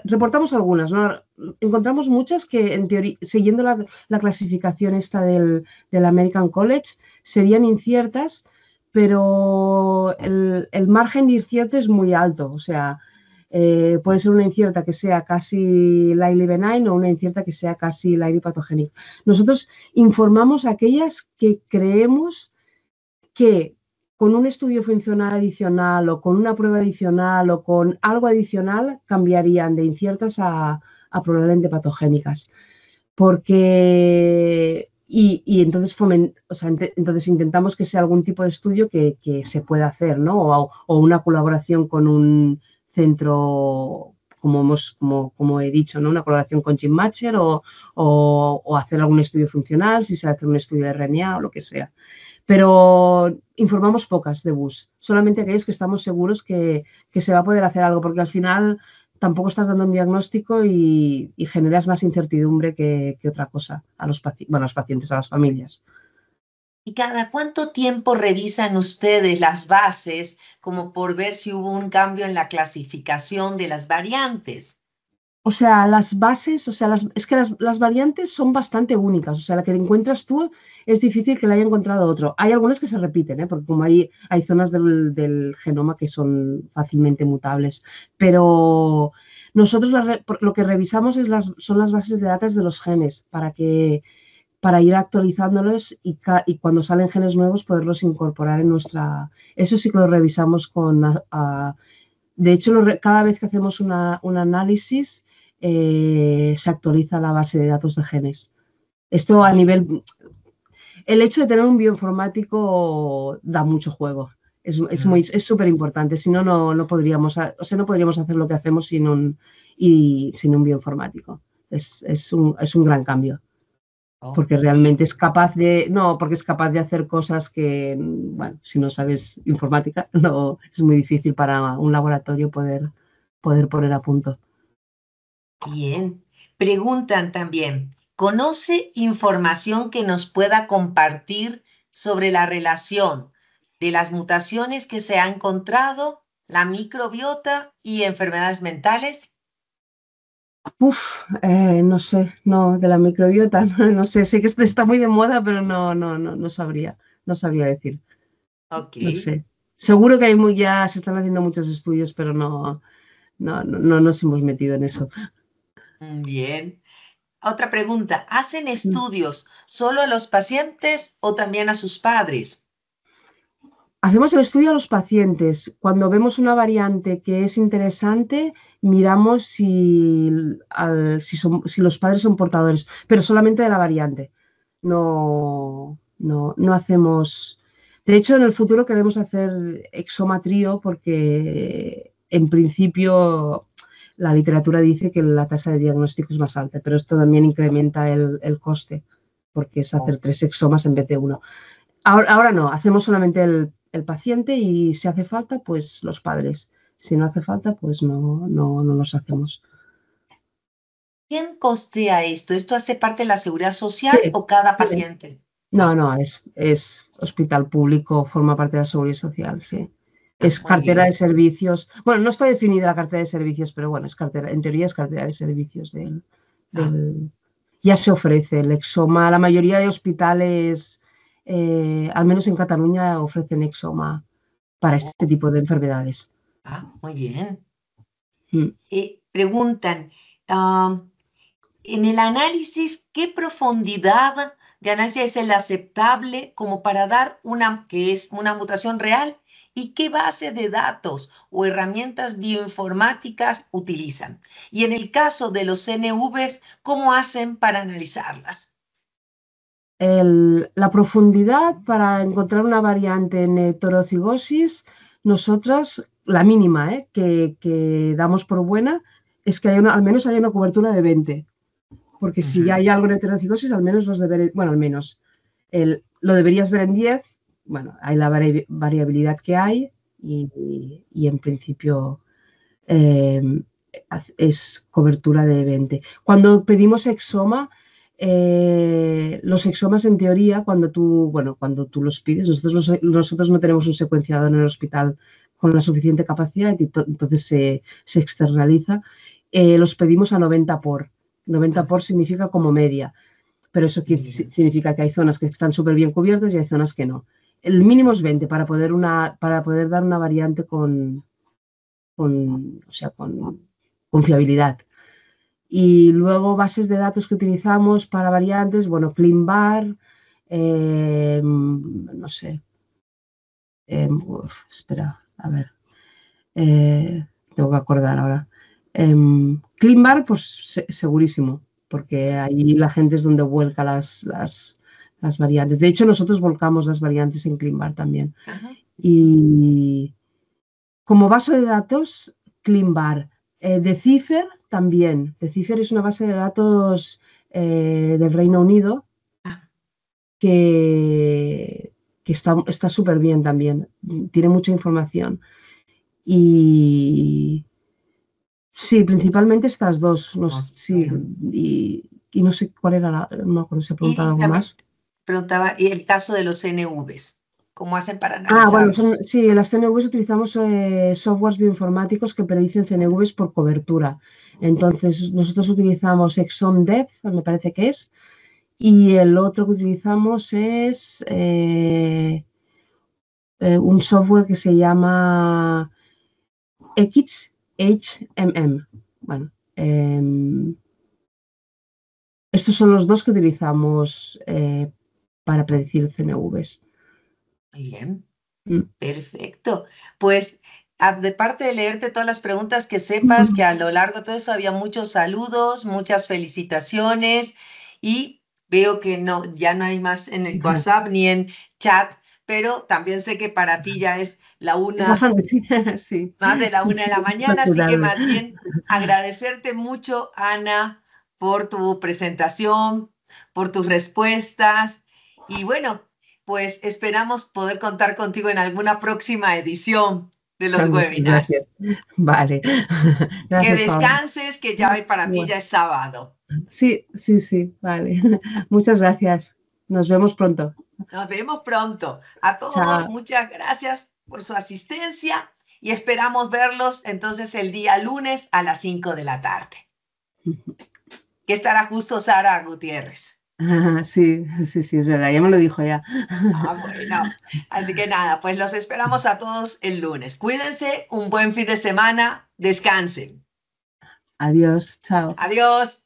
reportamos algunas, ¿no? Encontramos muchas que en teoría, siguiendo la clasificación esta del American College, serían inciertas, pero el margen de incierto es muy alto, o sea, puede ser una incierta que sea casi lightly benign o una incierta que sea casi lightly patogénica. Nosotros informamos a aquellas que creemos que con un estudio funcional adicional o con una prueba adicional o con algo adicional cambiarían de inciertas a probablemente patogénicas. Porque, y entonces, entonces intentamos que sea algún tipo de estudio que se pueda hacer, ¿no? O una colaboración con un centro, como he dicho, ¿no? Una colaboración con GenMatcher o hacer algún estudio funcional, si se hace un estudio de RNA o lo que sea. Pero informamos pocas de BUS, solamente aquellos que estamos seguros que se va a poder hacer algo, porque al final tampoco estás dando un diagnóstico y generas más incertidumbre que otra cosa a los pacientes, a las familias. ¿Y cada cuánto tiempo revisan ustedes las bases como por ver si hubo un cambio en la clasificación de las variantes? O sea, las bases, es que las variantes son bastante únicas. O sea, la que encuentras tú es difícil que la haya encontrado otro. Hay algunas que se repiten, ¿eh? Porque como hay zonas del genoma que son fácilmente mutables. Pero nosotros lo que revisamos son las bases de datos de los genes para ir actualizándolos y cuando salen genes nuevos poderlos incorporar en nuestra... Eso sí que lo revisamos de hecho, cada vez que hacemos un análisis se actualiza la base de datos de genes. Esto a nivel... El hecho de tener un bioinformático da mucho juego. Es súper importante. Si no, no podríamos hacer lo que hacemos sin un bioinformático. Es un gran cambio. Porque realmente es capaz de... No, porque es capaz de hacer cosas que, bueno, si no sabes informática, no, es muy difícil para un laboratorio poder poner a punto. Bien. Preguntan también, ¿conoce información que nos pueda compartir sobre la relación de las mutaciones que se ha encontrado, la microbiota y enfermedades mentales? No sé, no, de la microbiota, no sé, sé que está muy de moda, pero no sabría decir. Ok. No sé. Seguro que ya se están haciendo muchos estudios, pero no nos hemos metido en eso. Bien. Otra pregunta, ¿hacen estudios solo a los pacientes o también a sus padres? Hacemos el estudio a los pacientes. Cuando vemos una variante que es interesante, miramos si los padres son portadores, pero solamente de la variante. No hacemos... De hecho, en el futuro queremos hacer exomatrío porque en principio la literatura dice que la tasa de diagnóstico es más alta, pero esto también incrementa el coste porque es hacer 3 exomas en vez de 1. Ahora no, hacemos solamente el paciente y si hace falta, pues los padres. Si no hace falta, pues no los hacemos. ¿Quién costea esto? ¿Esto hace parte de la seguridad social o cada paciente? No, es hospital público, forma parte de la seguridad social, sí. Es cartera de servicios. Bueno, no está definida la cartera de servicios, pero bueno, es cartera, en teoría es cartera de servicios ya se ofrece el exoma. La mayoría de hospitales, al menos en Cataluña, ofrecen exoma para este tipo de enfermedades. Muy bien. Preguntan, en el análisis, ¿qué profundidad de análisis es el aceptable como para dar que es una mutación real? ¿Y qué base de datos o herramientas bioinformáticas utilizan? Y en el caso de los CNVs, ¿cómo hacen para analizarlas? La profundidad para encontrar una variante en heterocigosis, nosotras, la mínima que damos por buena, es que al menos haya una cobertura de 20. Porque si hay algo en heterocigosis, al menos lo deberías ver en 10. Bueno, hay la variabilidad que hay y en principio es cobertura de 20. Cuando pedimos exoma, los exomas en teoría, cuando tú los pides, nosotros no tenemos un secuenciador en el hospital con la suficiente capacidad y entonces se externaliza. Los pedimos a 90 por. 90 por significa como media, pero eso significa que hay zonas que están súper bien cubiertas y hay zonas que no. El mínimo es 20 para poder dar una variante con fiabilidad. Y luego bases de datos que utilizamos para variantes, bueno, ClinVar, no sé, espera, a ver, tengo que acordar ahora. ClinVar, pues segurísimo, porque ahí la gente es donde vuelca las variantes. De hecho, nosotros volcamos las variantes en ClinVar también. Ajá. Y como base de datos, ClinVar. Decipher también. Decipher es una base de datos del Reino Unido que está súper bien también. Tiene mucha información. Y sí, principalmente estas dos. Sí, y no sé cuál era no sé si he preguntado algo más. Preguntaba, y el caso de los CNVs, ¿cómo hacen para analizarlos? Bueno, sí, en las CNVs utilizamos softwares bioinformáticos que predicen CNVs por cobertura. Entonces, nosotros utilizamos ExomDev, me parece que es, y el otro que utilizamos es un software que se llama XHMM. Bueno, estos son los dos que utilizamos para predecir CNVs. Muy bien, perfecto. Pues de parte de leerte todas las preguntas, que sepas que a lo largo de todo eso había muchos saludos, muchas felicitaciones, y veo que ya no hay más en el WhatsApp ni en chat, pero también sé que para ti ya es la una, sí. más de la 1 de la mañana, así que más bien agradecerte mucho, Ana, por tu presentación, por tus respuestas, y bueno, pues esperamos poder contar contigo en alguna próxima edición de los webinars. Gracias. Vale. Gracias, que descanses, Paula. Que ya hoy para ti ya es sábado. Sí, vale. Muchas gracias. Nos vemos pronto. Nos vemos pronto. A todos, muchas gracias por su asistencia y esperamos verlos entonces el día lunes a las 5 de la tarde. Que estará justo Sara Gutiérrez. Sí, es verdad, ya me lo dijo ya. Bueno, así que nada, pues los esperamos a todos el lunes. Cuídense, un buen fin de semana, descansen. Adiós, chao. Adiós.